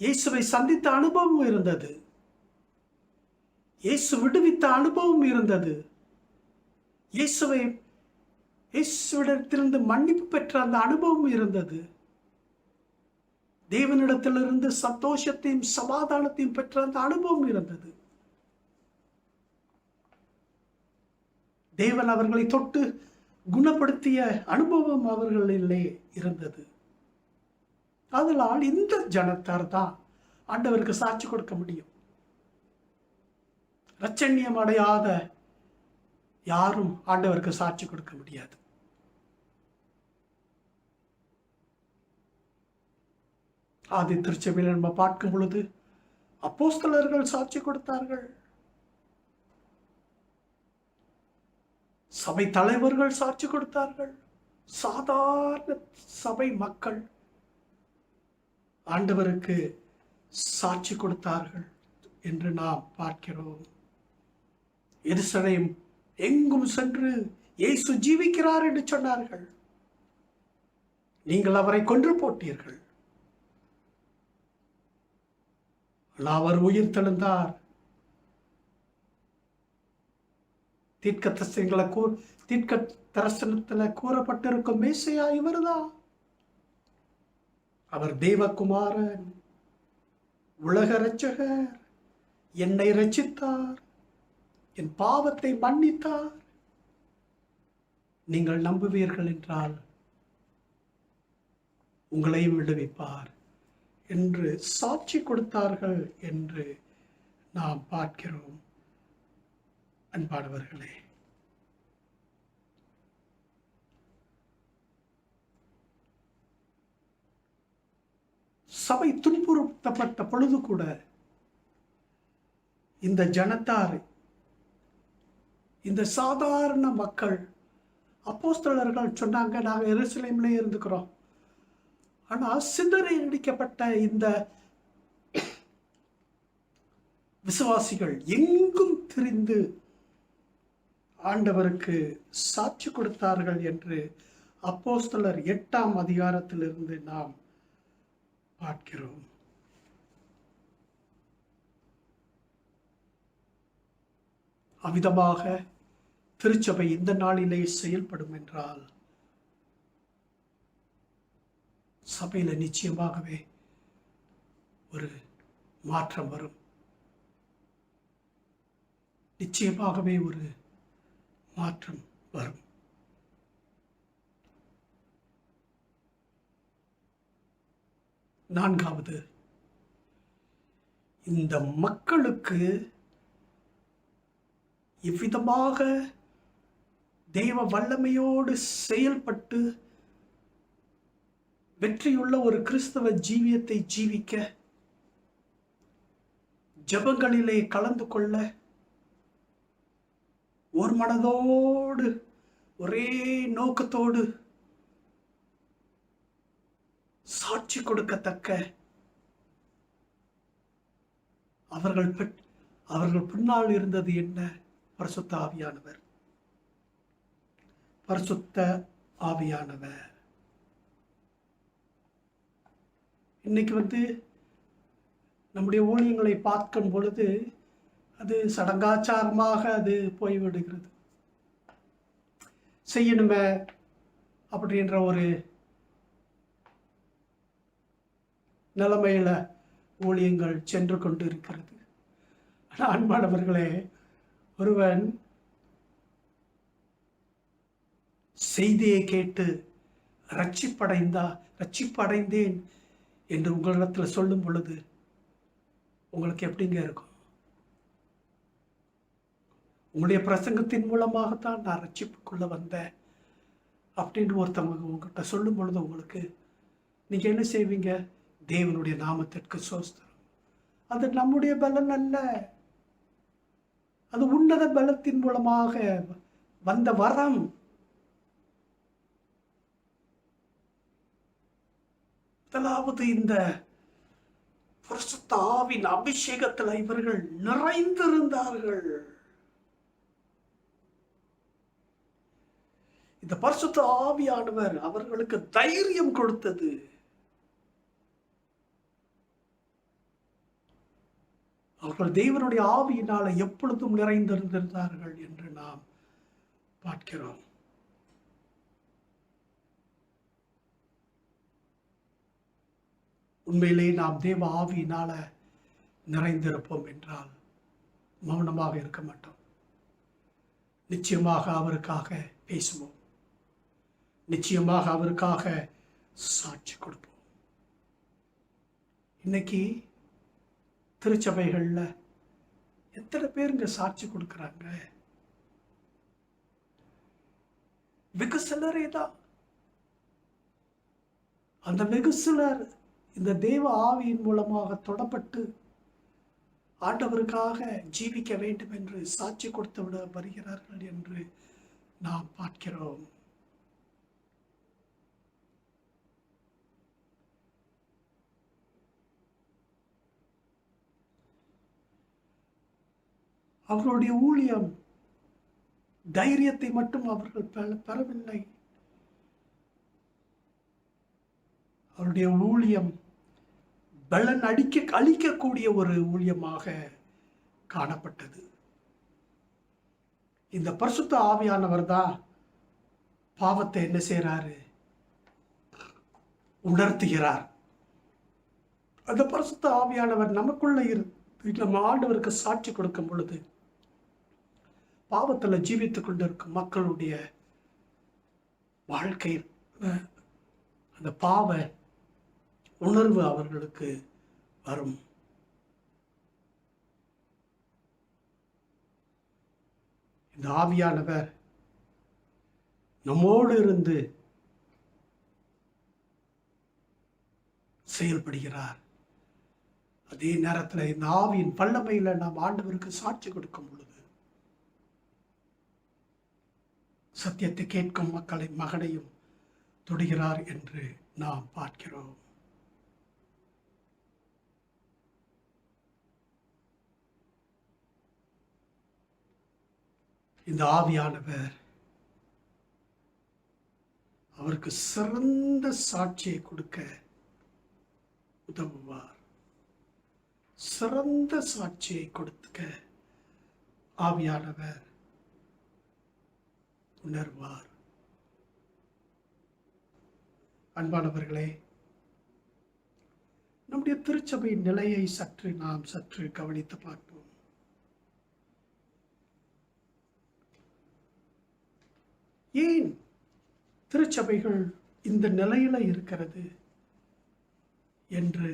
இயேசுவை சந்தித்த அனுபவம் இருந்தது, இயேசு விடுவித்த அனுபவம் இருந்தது, இயேசுவிடத்திலிருந்து மன்னிப்பு பெற்ற அந்த அனுபவம் இருந்தது, தேவனிடத்திலிருந்து சந்தோஷத்தையும் சமாதானத்தையும் பெற்ற அந்த அனுபவம் இருந்தது. தேவன் அவர்களை தொட்டு குணப்படுத்திய அனுபவம் அவர்களிலே இருந்தது. அதனால் இந்த ஜனத்தார் தான் ஆண்டவருக்கு சாட்சி கொடுக்க முடியும். இரட்சண்யம் அடையாத யாரும் ஆண்டவருக்கு சாட்சி கொடுக்க முடியாது. ஆதி திருச்சபையில் நம்ம பார்க்கும் பொழுது அப்போஸ்தலர்கள் சாட்சி கொடுத்தார்கள், சபை தலைவர்கள் சாட்சி கொடுத்தார்கள், சாதாரண சபை மக்கள் ஆண்டவருக்கு சாட்சி கொடுத்தார்கள் என்று நாம் பார்க்கிறோம். எருசலேம் எங்கும் சென்று இயேசு ஜீவிக்கிறார் என்று சொன்னார்கள். நீங்கள் அவரை கொன்று போட்டீர்கள், அவர் உயிர் தெழுந்தார். தீர்க்க தரிசனத்துல கூறப்பட்டிருக்கும் மேசையா இவர்தான். அவர் தேவகுமாரன், உலக இரட்சகர், என்னை இரட்சித்தார், என் பாவத்தை மன்னித்தார். நீங்கள் நம்புவீர்கள் என்றால் உங்களையும் விடுவிப்பார் என்று சாட்சி கொடுத்தார்கள் என்று நாம் பார்க்கிறோம். அன்பானவர்களே, சபை துன்புறுத்தப்பட்ட பொழுது கூட இந்த ஜனத்தார், இந்த சாதாரண மக்கள், அப்போஸ்தலர்கள் சொன்னாங்க, நாங்க எருசலேம்ல இருந்துக்கிறோம். ஆனா சிதறடிக்கப்பட்ட இந்த விசுவாசிகள் எங்கும் திரிந்து ஆண்டவருக்கு சாட்சி கொடுத்தார்கள் என்று அப்போஸ்தலர் 8ஆம் அதிகாரத்திலிருந்து நாம் பார்க்கிறோம். அவ்விதமாக திருச்சபை இந்த நாளிலே செயல்படும் என்றால் சபையில நிச்சயமாகவே ஒரு மாற்றம் வரும். நிச்சயமாகவே ஒரு மாற்றம் வரும். நான்காவது, இந்த மக்களுக்கு இவ்விதமாக தெய்வ வல்லமையோடு செயல்பட்டு வெற்றியுள்ள ஒரு கிறிஸ்தவ ஜீவியத்தை ஜீவிக்க, ஜெபங்களிலே கலந்து கொள்ள, ஒரு மனதோடு ஒரே நோக்கத்தோடு சாட்சி கொடுக்கத்தக்க அவர்கள் பின்னால் இருந்தது என்ன? பரிசுத்த ஆவியானவர். பரிசுத்த ஆவியானவர். இன்னைக்கு நம்முடைய ஊழியங்களை பார்க்கும் பொழுது அது சடங்காச்சாரமாக அது போய்விடுகிறது. செய்யணுமே அப்படின்ற ஒரு நிலைமையில ஊழியங்கள் சென்று கொண்டு இருக்கிறது. அன்பானவர்களே, ஒருவன் செய்தியை கேட்டு ரட்சிப்படைந்தேன் என்று உங்களிடத்தில் சொல்லும் பொழுது உங்களுக்கு எப்படிங்க இருக்கும்? உங்களுடைய பிரசங்கத்தின் மூலமாகத்தான் நான் ரட்சிப்புக்குள்ள வந்தேன் அப்படின்னு ஒருத்தவங்க உங்ககிட்ட சொல்லும் பொழுது உங்களுக்கு நீங்க என்ன செய்வீங்க? தேவனுடைய நாமத்திற்கு சோஸ்திரம். அது நம்முடைய பலன் அல்ல, அது உன்னத பலத்தின் மூலமாக வந்த வரம். முதலாவது இந்த பரிசுத்த ஆவியின் அபிஷேகத்தில் இவர்கள் நிறைந்திருந்தார்கள். இந்த பரிசுத்த ஆவியானவர் அவர்களுக்கு தைரியம் கொடுத்தது. அவர்கள் தேவனுடைய ஆவியினால எப்பொழுதும் நிறைந்திருந்தார்கள் என்று நாம் பார்க்கிறோம். உண்மையிலே நாம் தேவ ஆவியினால நிறைந்திருப்போம் என்றால் மௌனமாக இருக்க மாட்டோம். நிச்சயமாக அவருக்காக பேசுவோம், நிச்சயமாக அவருக்காக சாட்சி கொடுப்போம். இன்னைக்கு திருச்சபைகள்ல எத்தனை பேருங்க சாட்சி கொடுக்குறாங்க? வெகு சிலரே தான். அந்த வெகு சிலர் இந்த தேவ ஆவியின் மூலமாக தொடப்பட்டு ஆண்டவருக்காக ஜீவிக்க வேண்டும் என்று சாட்சி கொடுத்து விட வருகிறார்கள் என்று நாம் பார்க்கிறோம். அவர்களுடைய ஊழியம் தைரியத்தை மட்டும் அவர்கள் பெறவில்லை. அவருடைய ஊழியம் பலன் அளிக்கக்கூடிய ஒரு ஊழியமாக காணப்பட்டது. இந்த பரிசுத்த ஆவியானவர் தான் பாவத்தை என்ன செய்யறாரு? உணர்த்துகிறார். அந்த பரிசுத்த ஆவியானவர் நமக்குள்ள இருந்து நம்ம ஆண்டவருக்கு சாட்சி கொடுக்கும் பொழுது பாவத்தில் ஜீவித்துக் கொண்டிருக்கும் மக்களுடைய வாழ்க்கை அந்த பாவ உணர்வு அவர்களுக்கு வரும். இந்த ஆவியானவர் நம்மோடு இருந்து செயல்படுகிறார். அதே நேரத்தில் இந்த ஆவியின் வல்லமையில நாம் ஆண்டவருக்கு சாட்சி கொடுக்கும் பொழுது சத்தியத்தை கேட்கும் மகனையும் தொடுகிறார் என்று நாம் பார்க்கிறோம். இந்த ஆவியானவர் அவருக்கு சிறந்த சாட்சியை கொடுக்க உதவுவார். சிறந்த சாட்சியை கொடுக்க ஆவியானவர் உணர்வார். அன்பானவர்களே, நம்முடைய திருச்சபையின் நிலையை நாம் சற்று கவனித்து பார்ப்போம். ஏன் திருச்சபைகள் இந்த நிலையில இருக்கிறது என்று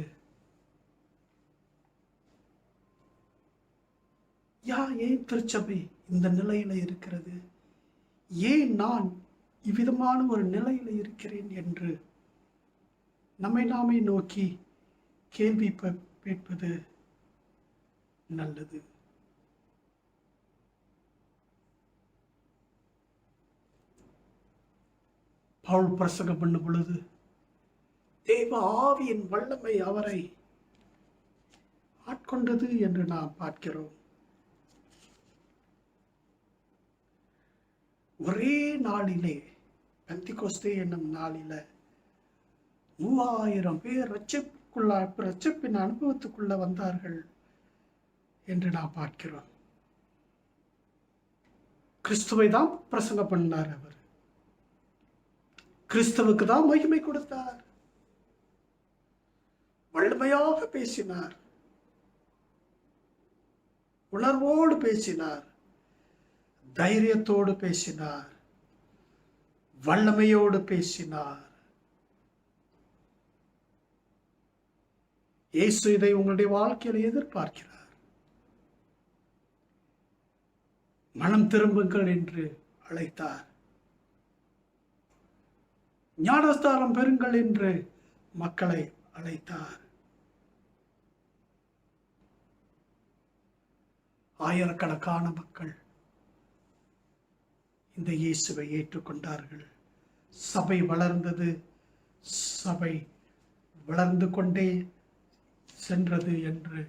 ஏன் திருச்சபை இந்த நிலையில இருக்கிறது, ஏன் நான் இவ்விதமான ஒரு நிலையில இருக்கிறேன் என்று நம்மை நாமே நோக்கி கேள்வி கேட்பது நல்லது. பவுல் பிரசங்கம் பண்ணும் பொழுது தேவ ஆவியின் வல்லமை அவரை ஆட்கொண்டது என்று நாம் பார்க்கிறோம். ஒரே நாளிலே பெந்திகோஸ்தே என்னும் நாளில 3000 பேர் ரட்சிப்பின் அனுபவத்துக்குள்ள வந்தார்கள் என்று நாம் பார்க்கிறோம். கிறிஸ்துவை தான் பிரசங்கம் பண்ணார். அவர் கிறிஸ்துவுக்கு தான் மகிமை கொடுத்தார். வல்லமையாக பேசினார், உணர்வோடு பேசினார், தைரியத்தோடு பேசினார், வல்லமையோடு பேசினார். இயேசு இதை உங்களுடைய வாழ்க்கையில எதிர்பார்க்கிறார். மனம் திரும்புங்கள் என்று அழைத்தார். ஞானஸ்தானம் பெறுங்கள் என்று மக்களை அழைத்தார். ஆயிரக்கணக்கான மக்கள் இந்த இயேசுவை ஏற்றுக்கொண்டார்கள். சபை வளர்ந்தது. சபை வளர்ந்து கொண்டே சென்றது என்று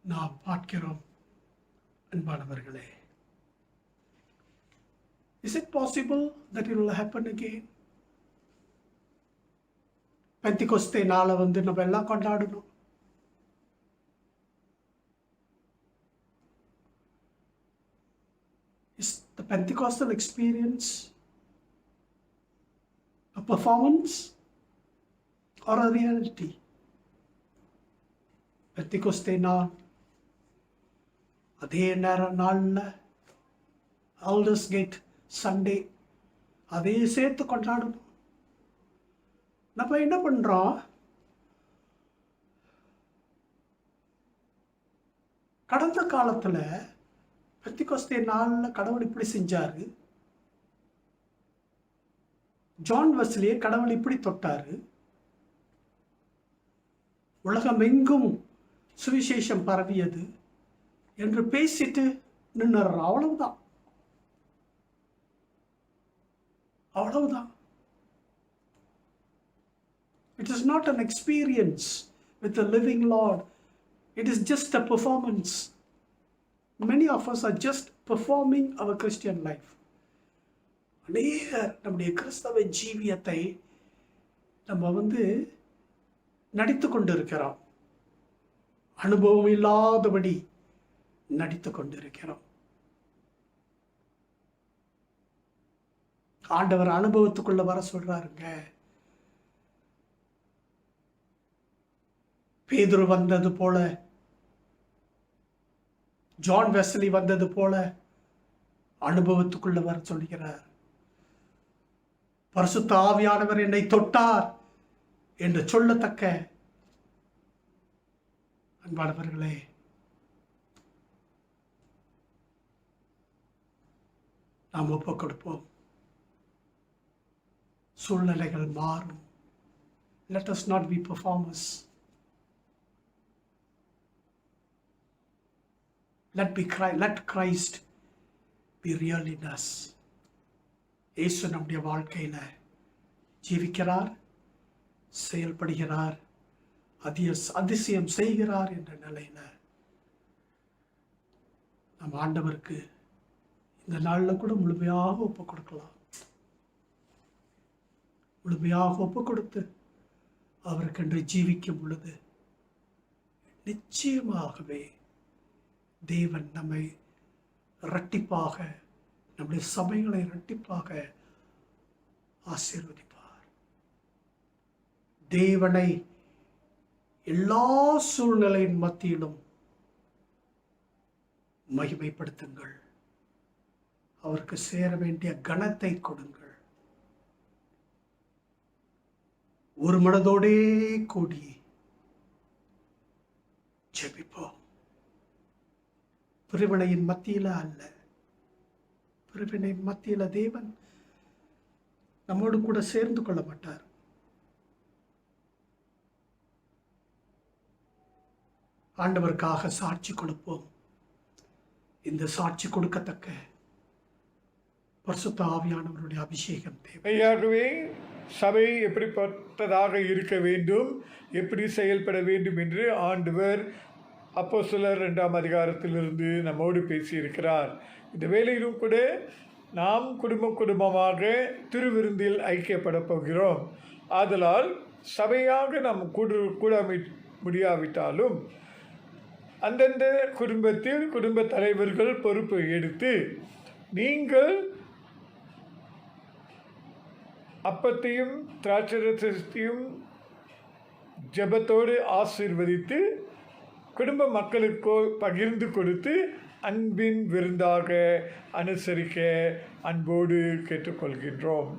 நாம் பார்க்கிறோம். அன்பானவர்களே, is it possible that it will happen again? பெந்திகோஸ்தே நாளை நம்ம எல்லாம் கொண்டாடணும். Is the Pentecostal experience a performance or a reality? பெந்திகோஸ்தே நாள் அதே நாளில் Elders Gate சண்டே அதே சேர்த்து கொண்டாடணும். நம்ம என்ன பண்றோம்? கடந்த காலத்துல பெந்திகோஸ்தே நாளில் கடவுள் இப்படி செஞ்சாரு, ஜான் வெஸ்லியை கடவுள் இப்படி தொட்டாரு, உலகம் எங்கும் சுவிசேஷம் பரவியது என்று பேசிட்டு நின்னுறோம். அவ்வளவுதான். It is not an experience with the living Lord. It is just a performance. Many of us are just performing our Christian life. அநேகர் நம்முடைய கிறிஸ்தவ ஜீவியத்தை நம்ம நடித்து கொண்டிருக்கிறோம். அனுபவம் இல்லாதபடி நடித்து கொண்டிருக்கிறோம். ஆண்டவர் அனுபவத்துக்குள்ள வர சொல்றாருங்க. பேதுரு வந்தது போல, ஜான் வெஸ்லி வந்தது போல அனுபவத்துக்குள்ள வர சொல்கிறார். பரிசுத்த ஆவியானவர் என்னை தொட்டார் என்று சொல்லத்தக்க அன்பானவர்களே, நாம் ஒப்புக் கொடுப்போம். சூழ்நிலைகள் மாறும். Let us not be performers. Let Christ be real in us. இயேசு நம்முடைய வாழ்க்கையில ஜீவிக்கிறார், செயல்படுகிறார், அதிசயம் செய்கிறார் என்ற நிலையில நம்ம ஆண்டவருக்கு இந்த நாளில் கூட முழுமையாக ஒப்புக் கொடுக்கலாம். முழுமையாக ஒப்புக் கொடுத்து அவருக்கென்று ஜீவிக்கும் பொழுது நிச்சயமாகவே தேவன் நம்மை இரட்டிப்பாக, நம்முடைய சபைகளை இரட்டிப்பாக ஆசீர்வதிப்பார். தேவனை எல்லா சூழ்நிலையின் மத்தியிலும் மகிமைப்படுத்துங்கள். அவருக்கு சேர வேண்டிய கனத்தை கொடுங்கள். ஒரு மனதோடே கூடி ஜெபிப்போம். பிரிவினையின் மத்தியில அல்ல, பிரிவினையின் மத்தியில தேவன் நம்மோடு கூட சேர்ந்து கொள்ள மாட்டார். ஆண்டவருக்காக சாட்சி கொடுப்போம். இந்த சாட்சி கொடுக்கத்தக்க பரிசுத்த ஆவியானவருடைய அபிஷேகம் தேவை. மெய்யாகவே சபை எப்படிப்பட்டதாக இருக்க வேண்டும், எப்படி செயல்பட வேண்டும் என்று ஆண்டவர் அப்போஸ்தலர் 2ஆம் அதிகாரத்திலிருந்து நம்மோடு பேசியிருக்கிறார். இந்த வேளையிலும் கூட நாம் குடும்பமாக திருவிருந்தில் ஐக்கியப்பட போகிறோம். ஆதலால் சபையாக நாம் கூட முடியாவிட்டாலும் அந்தந்த குடும்பத்தில் குடும்ப தலைவர்கள் பொறுப்பை எடுத்து நீங்கள் அப்பத்தையும் திராட்சரசத்தையும் ஜெபத்தோடு ஆசீர்வதித்து குடும்ப மக்களுக்கு பகிர்ந்து கொடுத்து அன்பின் விருந்தாக அனுசரிக்க அன்போடு கேட்டுக்கொள்கின்றோம்.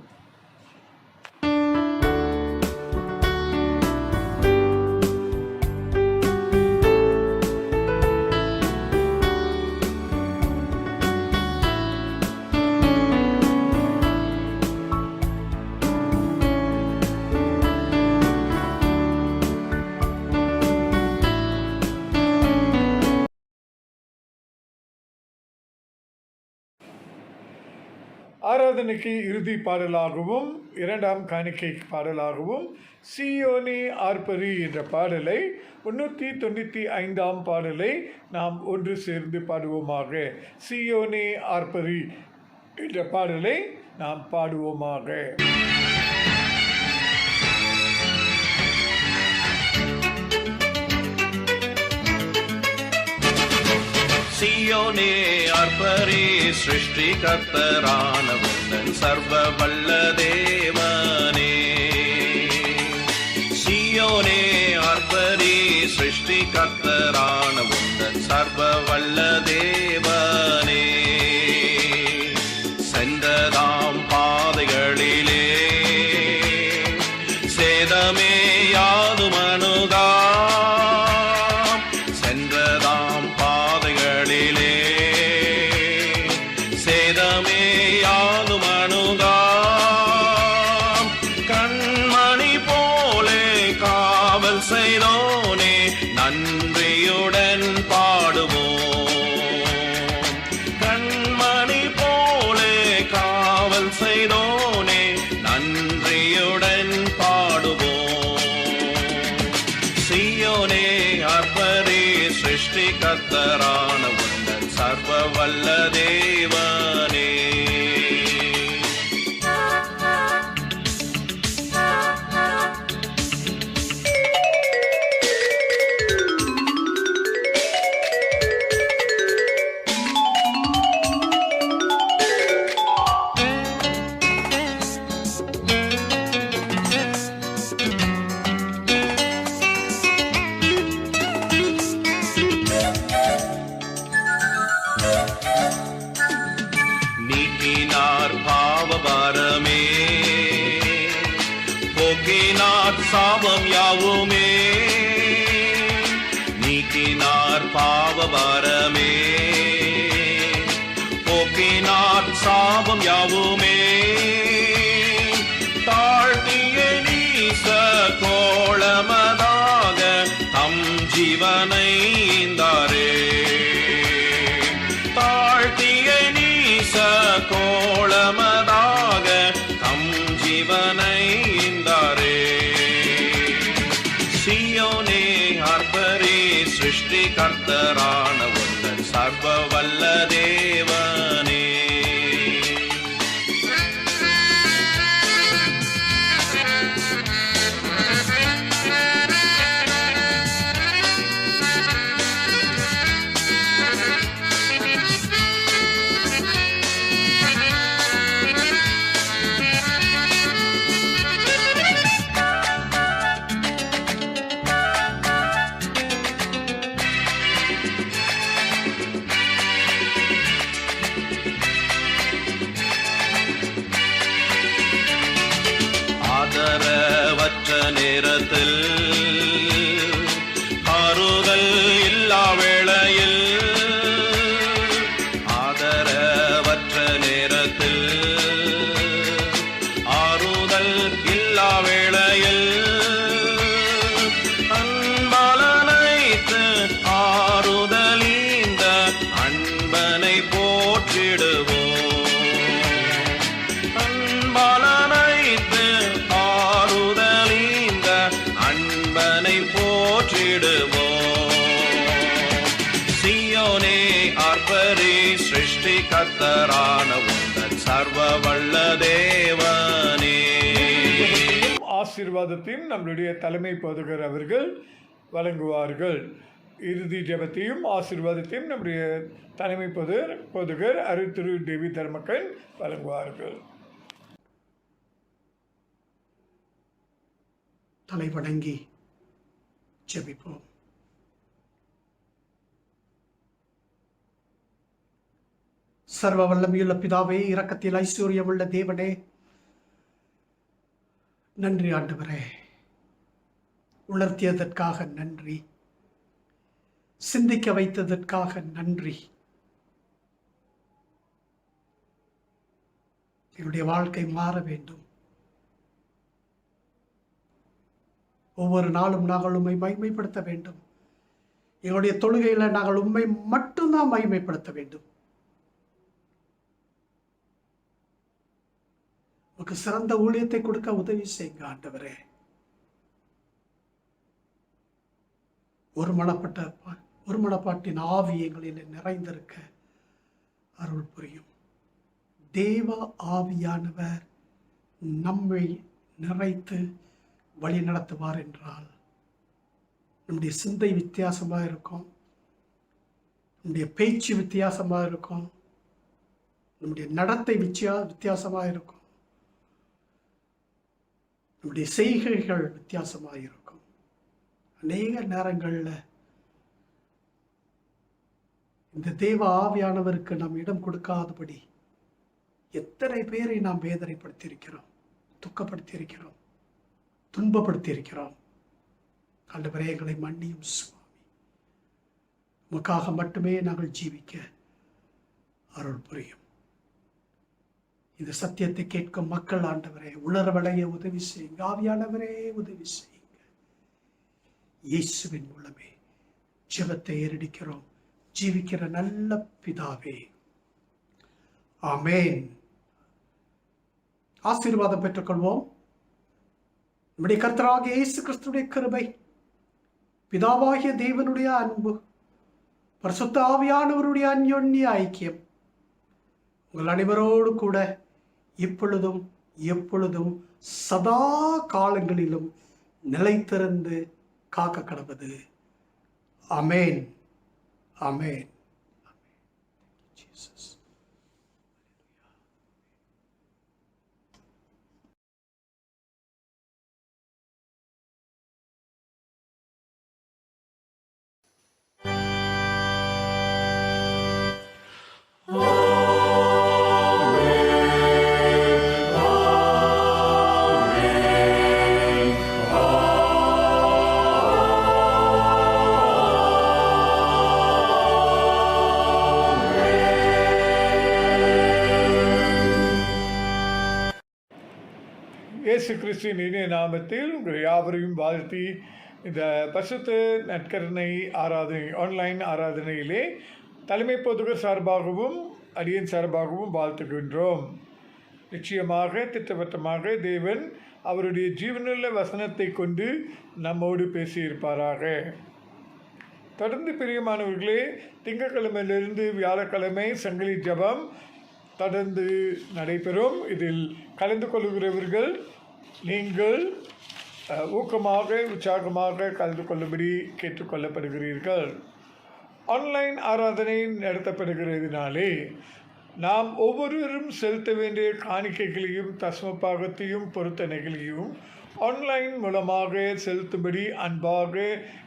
ஆராதனைக்கு இறுதி பாடலாகவும் இரண்டாம் காணிக்கை பாடலாகவும் சீயோனே ஆர்ப்பரி என்ற பாடலை 395 பாடலை நாம் ஒன்று சேர்ந்து பாடுவோமாக. சீயோனே ஆர்ப்பரி என்ற பாடலை நாம் பாடுவோமாக. சீயோனே ஆர்ப்பரி சிருஷ்டிகர்த்தரானவன் சர்வ வல்ல தேவனே. சீயோனே ஆர்ப்பரி சிருஷ்டிகர்த்தரானவன் சர்வ வல்ல தேவனே. சென்றதாம் பாதைகளிலே சேதமே யாதும் அணுகாம். சென்றதாம் பாதைகளிலே சேதமே யாதும் அணுகாம். கண்மணி போலே காவல் செய்தோனே நன்றியுடன் பாடுவோம். கண்மணி போலே காவல் செய்தோனே நன்றியுடன் பாடுவோம். சீயோனே ஆர்ப்பரி சிருஷ்டிகர்த்தரான உந்தன் சர்வ வல்ல தேவனே. நீக்கினார் பாவபாரமே போக்கினார் சாபம் யாவுமே. நீக்கினார் பாவபாரமே போக்கினார் சாபம் யாவுமே. தாழ்த்திய நீச கோளமதாக தம் ஜீவனை ஈந்தாரே. தாழ்த்திய நீச கோளமதாக தம் ஜீவனை ஈந்தாரே. சீயோனே ஆர்ப்பரி சிருஷ்டிகர்த்தரான உந்தன் சர்வ வல்ல தேவனே. ஆதரவற்ற நேரத்தில் ஆறுதல் இல்லா வேளையில். ஆதரவற்ற நேரத்தில் ஆறுதல் இல்லா வேளையில். அன்பலனைத்து ஆறுதலீந்த அன்பனை போற்றிடுவோம். அன்பலனைத்து ஆறுதலீந்த அன்பனை போற்றிடுவோம். சீயோனே ஆர்ப்பரி சிருஷ்டிகர்த்தரான உந்தன் சர்வ வல்ல தேவனே. ஆசீர்வாதத்தையும் நம்மளுடைய தலைமை போதகர் அவர்கள் வழங்குவார்கள். இறுதி ஜெபத்தையும் ஆசீர்வாதத்தையும் நம்முடைய தலைமை போதகர் அருள் தேவி தர்மக்கன் வழங்குவார்கள். தலை வணங்கி ஜெபிப்போம். சர்வ வல்லமையுள்ள பிதாவே, இரக்கத்தில் ஐஸ்வர்யமுள்ள தேவனே, நன்றி ஆண்டவரே. உணர்த்தியதற்காக நன்றி, சிந்திக்க வைத்ததற்காக நன்றி. என்னுடைய வாழ்க்கை மாற வேண்டும். ஒவ்வொரு நாளும் நாங்கள் உம்மை மகிமைப்படுத்த வேண்டும். எங்களுடைய தொழுகையில் நாங்கள் உம்மை மட்டும்தான் மகிமைப்படுத்த வேண்டும். உமக்கு சிறந்த ஊழியத்தை கொடுக்க உதவி செய்யுங்க ஆண்டவரே. ஒரு மனப்பாட்டின் ஆவி எங்களில் நிறைந்திருக்க அருள் புரியும். தேவ ஆவியானவர் நம்மை நிறைத்து வழி நடத்துவார் என்றால் நம்முடைய சிந்தை வித்தியாசமாக இருக்கும், நம்முடைய பேச்சு வித்தியாசமாக இருக்கும், நம்முடைய நடத்தை வித்தியாசமாக இருக்கும், நம்முடைய செய்கைகள் வித்தியாசமாக இருக்கும். அநேக நேரங்களில் இந்த தேவ ஆவியானவருக்கு நாம் இடம் கொடுக்காதபடி எத்தனை பேரை நாம் வேதனைப்படுத்தியிருக்கிறோம், துக்கப்படுத்தியிருக்கிறோம், துன்பப்படுத்தியிருக்கிறோம். ஆண்டவரே, எங்களை மன்னியும் சுவாமி. உமக்காக மட்டுமே நாங்கள் ஜீவிக்க அருள் புரியும். இந்த சத்தியத்தை கேட்கும் மக்கள் ஆண்டவரே உணர்வடைய உதவி செய்யுங்க. ஆவியானவரே உதவி செய்யுங்க. இயேசுவின் மூலமே ஜெபத்தை ஏறெடுக்கிறோம் ஜீவிக்கிற நல்ல பிதாவே, ஆமேன். ஆசீர்வாதம் பெற்றுக்கொள்வோம். நம்முடைய கர்த்தராகிய இயேசு கிறிஸ்துவின் கிருபை, பிதாவாகிய தேவனுடைய அன்பு, பரிசுத்த ஆவியானவருடைய அன்யோன்ய ஐக்கியம் உங்கள் அனைவரோடு கூட இப்பொழுதும் எப்பொழுதும் சதா காலங்களிலும் நிலைத்திருந்து காக்க கடவது. ஆமேன், ஆமேன். ஜீசஸ். இயேசு கிறிஸ்துவின் இனிய நாமத்தில் உங்கள் யாவரையும் வாழ்த்தி இந்த பரிசுத்த நற்கருணை ஆராதனை ஆன்லைன் ஆராதனையிலே தலைமை போதகர் சார்பாகவும் அடியன் சார்பாகவும் வாழ்த்துகின்றோம். நிச்சயமாக திட்டவட்டமாக தேவன் அவருடைய ஜீவனுள்ள வசனத்தை கொண்டு நம்மோடு பேசியிருப்பாராக. தொடர்ந்து பிரியமானவர்களே, திங்கட்கிழமையிலிருந்து வியாழக்கிழமை சங்கிலி ஜபம் தொடர்ந்து நடைபெறும். இதில் கலந்து கொள்கிறவர்கள் நீங்கள் ஊக்கமாக உற்சாகமாக கலந்து கொள்ளும்படி கேட்டுக்கொள்ளப்படுகிறீர்கள். ஆன்லைன் ஆராதனை நடத்தப்படுகிறதுனாலே நாம் ஒவ்வொருவரும் செலுத்த வேண்டிய காணிக்கைகளையும் தசமபாகத்தையும் பொருத்தனைகளையும் ஆன்லைன் மூலமாக செலுத்தும்படி அன்பாக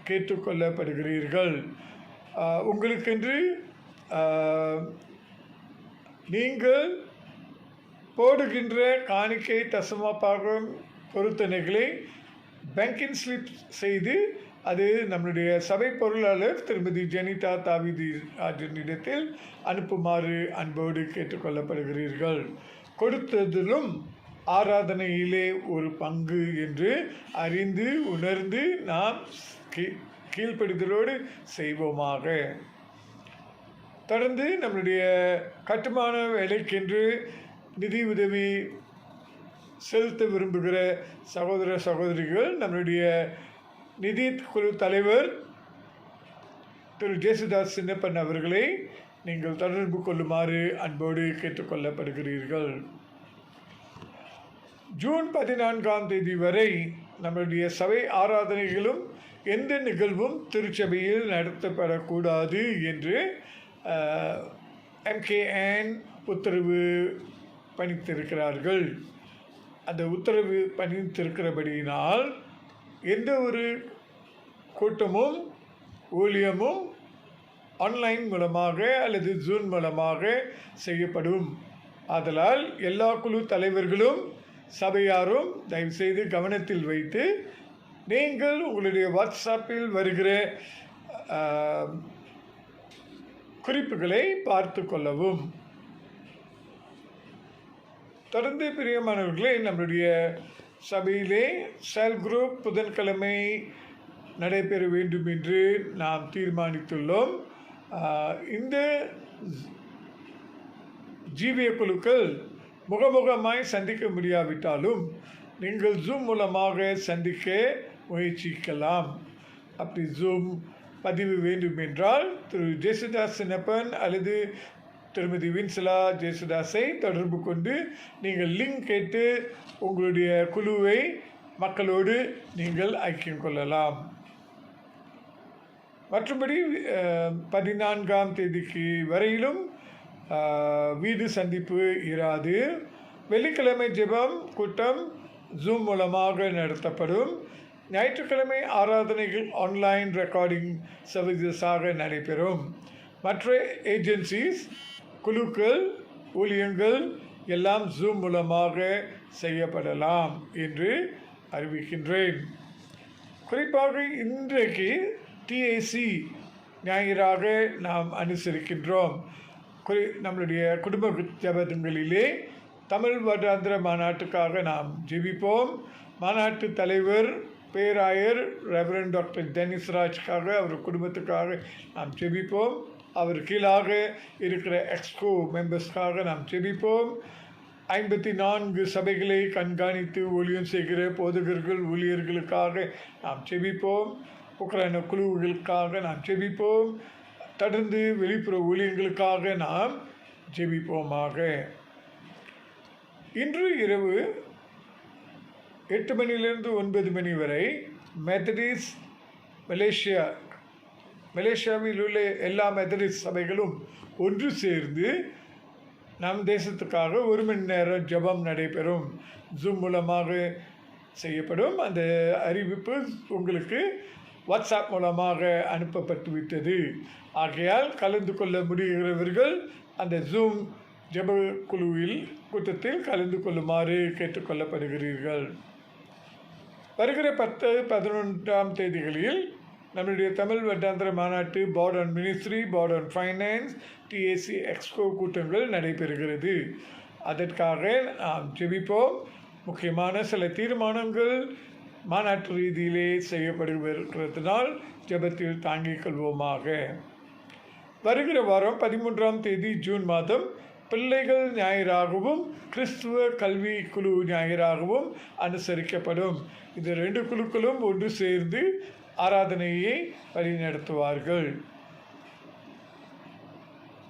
கேட்டுக்கொள்ளப்படுகிறீர்கள். உங்களுக்கென்று நீங்கள் போடுகின்ற காணிக்கை தசமபாகம் பொருத்தனைகளை பேங்கிங் ஸ்லிப் செய்து அது நம்முடைய சபை பொருளாளர் திருமதி ஜெனிதா தாவீது ஆஜனிடத்தில் அனுப்புமாறு அன்போடு கேட்டுக்கொள்ளப்படுகிறீர்கள். கொடுத்ததிலும் ஆராதனையிலே ஒரு பங்கு என்று அறிந்து உணர்ந்து நாம் கீழ்ப்படுதலோடு செய்வோமாக. தொடர்ந்து நம்முடைய கட்டுமான வேலைக்கென்று நிதி உதவி செலுத்த விரும்புகிற சகோதர சகோதரிகள் நம்முடைய நிதி குழு தலைவர் திரு ஜேசுதாஸ் சின்னப்பன் அவர்களை நீங்கள் தொடர்பு கொள்ளுமாறு அன்போடு கேட்டுக்கொள்ளப்படுகிறீர்கள். ஜூன் 14 வரை நம்முடைய சபை ஆராதனைகளும் எந்த நிகழ்வும் திருச்சபையில் நடத்தப்படக்கூடாது என்று MKN உத்தரவு பணித்திருக்கிறார்கள். அந்த உத்தரவு பணித்திருக்கிறபடியினால் எந்த ஒரு கூட்டமும் ஊழியமும் ஆன்லைன் மூலமாக அல்லது ஜூன் மூலமாக செய்யப்படும். ஆதலால் எல்லா குழு தலைவர்களும் சபையாரும் தயவுசெய்து கவனத்தில் வைத்து நீங்கள் உங்களுடைய வாட்ஸ்அப்பில் வருகிற குறிப்புகளை பார்த்து கொள்ளவும். தொடர்ந்து பிரியமானவர்களே, நம்முடைய சபையிலே செல் குரூப் புதன்கிழமை நடைபெற வேண்டும் என்று நாம் தீர்மானித்துள்ளோம். இந்த ஜீவிய குழுக்கள் முகமுகமாய் சந்திக்க முடியாவிட்டாலும் நீங்கள் ஜூம் மூலமாக சந்திக்க முயற்சிக்கலாம். அப்படி ஜூம் பதிவு வேண்டும் என்றால் திரு ஜேசுதாஸ் சின்னப்பன் அல்லது திருமதி வின்சலா ஜேசுதாஸை தொடர்பு கொண்டு நீங்கள் லிங்க் கேட்டு உங்களுடைய குழுவை மக்களோடு நீங்கள் ஐக்கியம் கொள்ளலாம். மற்றபடி 14ஆம் தேதிக்கு வரையிலும் வீடு சந்திப்பு இராது. வெள்ளிக்கிழமை ஜெபம் கூட்டம் ஜூம் மூலமாக நடத்தப்படும். ஞாயிற்றுக்கிழமை ஆராதனைகள் ஆன்லைன் ரெக்கார்டிங் சர்வீசஸாக நடைபெறும். மற்ற ஏஜென்சிஸ், குழுக்கள், ஊழியங்கள் எல்லாம் ஜூம் மூலமாக செய்யப்படலாம் என்று அறிவிக்கின்றேன். குறிப்பாக இன்றைக்கு டிஏசி ஞாயிறாக நாம் அனுசரிக்கின்றோம். நம்மளுடைய குடும்ப ஜெபங்களிலே தமிழ் வருடாந்திர மாநாட்டுக்காக நாம் ஜெபிப்போம். மாநாட்டு தலைவர் பேராயர் ரெவரண்ட் டாக்டர் டெனிஸ் ராஜ்காக அவர் குடும்பத்துக்காக நாம் ஜெபிப்போம். அவர் கீழாக இருக்கிற எக்ஸ்கோ மெம்பர்ஸ்க்காக நாம் ஜெபிப்போம். 54 சபைகளை கண்காணித்து ஊழியம் செய்கிற போதகர்கள் ஊழியர்களுக்காக நாம் ஜெபிப்போம். உக்ரைன குழுவுகளுக்காக நாம் ஜெபிப்போம். தொடர்ந்து வெளிப்புற ஊழியர்களுக்காக நாம் ஜெபிப்போமாக. இன்று இரவு 8 மணியிலிருந்து 9 மணி வரை மெத்தடிஸ் மலேசியாவில் உள்ள எல்லா மெத்தடிஸ் சபைகளும் ஒன்று சேர்ந்து நம் தேசத்துக்காக 1 மணி நேரம் ஜெபம் நடைபெறும். ஜூம் மூலமாக செய்யப்படும். அந்த அறிவிப்பு உங்களுக்கு வாட்ஸ்அப் மூலமாக அனுப்பப்பட்டு விட்டது. ஆகையால் கலந்து கொள்ள முடிகிறவர்கள் அந்த ஜூம் ஜெப குழுவில் கூட்டத்தில் கலந்து கொள்ளுமாறு கேட்டுக்கொள்ளப்படுகிறீர்கள். வருகிற 10, 11ஆம் தேதிகளில் நம்முடைய தமிழ் வருடாந்திர மாநாட்டு board on ministry, board on finance, DAC EXCO கூட்டங்கள் நடைபெறுகிறது. அதற்காக நாம் ஜெபிப்போம். முக்கியமான சில தீர்மானங்கள் மாநாட்டு ரீதியிலே செய்யப்படுகிறதுனால் ஜெபத்தில் தாங்கிக் கொள்வோமாக. வருகிற வாரம் 13ஆம் தேதி ஜூன் மாதம் பிள்ளைகள் ஞாயிறாகவும் கிறிஸ்துவ கல்வி குழு ஞாயிறாகவும் அனுசரிக்கப்படும். இந்த 2 குழுக்களும் ஒன்று சேர்ந்து ஆராதனையை வழிநடத்துவார்கள்.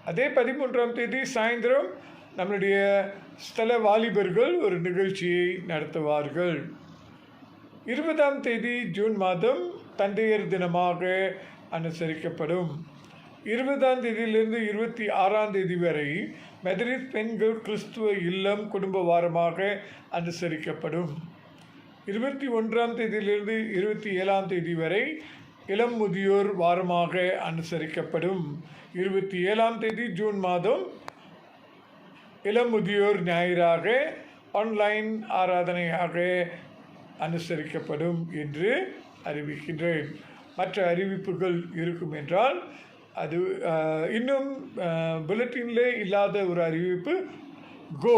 அதே 13ஆம் தேதி சாயந்தரம் நம்முடைய ஸ்தல வாலிபர்கள் ஒரு நிகழ்ச்சியை நடத்துவார்கள். 20ஆம் தேதி ஜூன் மாதம் தந்தையர் தினமாக அனுசரிக்கப்படும். 20ஆம் தேதியிலிருந்து 26ஆம் தேதி வரை மெதரிஸ் பெண்கள் கிறிஸ்துவ இல்லம் குடும்ப வாரமாக அனுசரிக்கப்படும். 21ஆம் தேதியிலிருந்து 27ஆம் தேதி வரை இளம் முதியோர் வாரமாக அனுசரிக்கப்படும். 27ஆம் தேதி ஜூன் மாதம் இளம் முதியோர் ஞாயிறாக ஆன்லைன் ஆராதனையாக அனுசரிக்கப்படும் என்று அறிவிக்கின்றேன். மற்ற அறிவிப்புகள் இருக்கும் என்றால் அது இன்னும் புல்லட்டினில் இல்லாத ஒரு அறிவிப்பு கோ,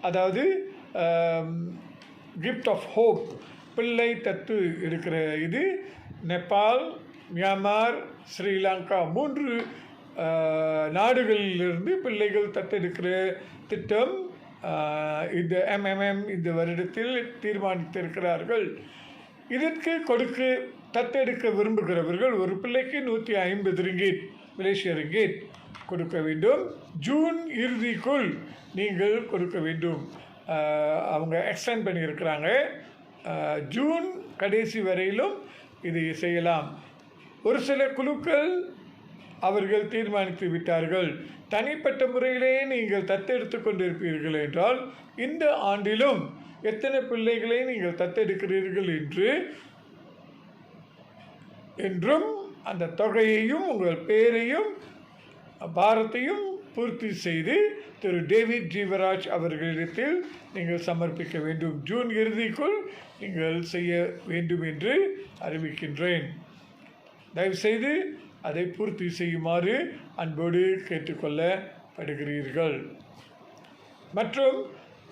அதாவது கிஃப்ட் ஆஃப் ஹோப் பிள்ளை தத்து இருக்கிற இது நேபாள், மியான்மர், ஸ்ரீலங்கா 3 நாடுகளிலிருந்து பிள்ளைகள் தத்தெடுக்கிற திட்டம் இந்த MMM இந்த வருடத்தில் தீர்மானித்திருக்கிறார்கள். இதற்கு தத்தெடுக்க விரும்புகிறவர்கள் ஒரு பிள்ளைக்கு 150 ரிங்கிட், மலேசிய ரிங்கிட் கொடுக்க வேண்டும். ஜூன் இறுதிக்குள் நீங்கள் கொடுக்க வேண்டும். அவங்க எக்ஸ்டெண்ட் பண்ணியிருக்கிறாங்க. ஜூன் கடைசி வரையிலும் இதை செய்யலாம். ஒரு சில குழுக்கள் அவர்கள் தீர்மானித்து விட்டார்கள். தனிப்பட்ட முறையிலே நீங்கள் தத்தெடுத்து கொண்டிருப்பீர்கள் என்றால் இந்த ஆண்டிலும் எத்தனை பிள்ளைகளை நீங்கள் தத்தெடுக்கிறீர்கள் என்றும் அந்த தொகையையும் உங்கள் பேரையும் பாரத்தையும் பூர்த்தி செய்து திரு டேவிட் ஜீவராஜ் அவர்களிடத்தில் நீங்கள் சமர்ப்பிக்க வேண்டும். ஜூன் இறுதிக்குள் நீங்கள் செய்ய வேண்டும் என்று அறிவிக்கின்றேன். தயவுசெய்து அதை பூர்த்தி செய்யுமாறு அன்போடு கேட்டுக்கொள்ளப்படுகிறீர்கள். மற்றும்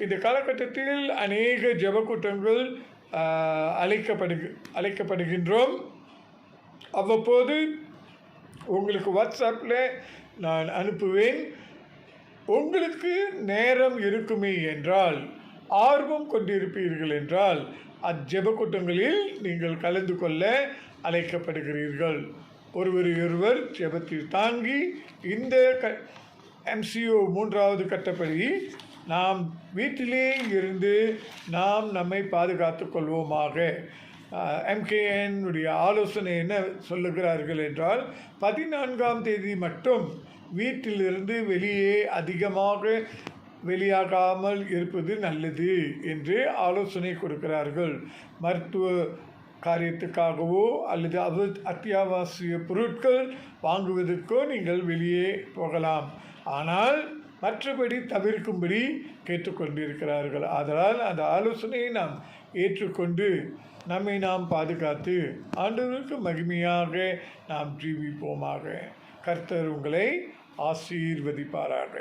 இந்த காலகட்டத்தில் அநேக ஜெப கூட்டங்கள் அழைக்கப்படுகின்றோம். அவ்வப்போது உங்களுக்கு வாட்ஸ்அப்பில் நான் அனுப்புவேன். உங்களுக்கு நேரம் இருக்குமே என்றால், ஆர்வம் கொண்டிருப்பீர்கள் என்றால், அஜெப கூட்டங்களில் நீங்கள் கலந்து கொள்ள அழைக்கப்படுகிறீர்கள். ஒருவரையொருவர் ஜெபத்தில் தாங்கி இந்த MCO 3வது கட்டப்படி நாம் வீட்டிலே இருந்து நாம் நம்மை பாதுகாத்து கொள்வோமாக. MKN உடைய ஆலோசனை என்ன சொல்லுகிறார்கள் என்றால், 14ஆம் தேதி மட்டும் வீட்டிலிருந்து வெளியே அதிகமாக வெளியாகாமல் இருப்பது நல்லது என்று ஆலோசனை கொடுக்கிறார்கள். மருத்துவ காரியத்துக்காகவோ அல்லது அத்தியாவசிய பொருட்கள் வாங்குவதற்கோ நீங்கள் வெளியே போகலாம், ஆனால் மற்றபடி தவிர்க்கும்படி கேட்டுக்கொண்டிருக்கிறார்கள். ஆதலால் அந்த ஆலோசனையை நாம் ஏற்றுக்கொண்டு நம்மை நாம் பாதுகாத்து ஆண்டவருக்கு மகிமையாக நாம் ஜீவிப்போமாக. கர்த்தர் உங்களை ஆசீர்வதிப்பாராக.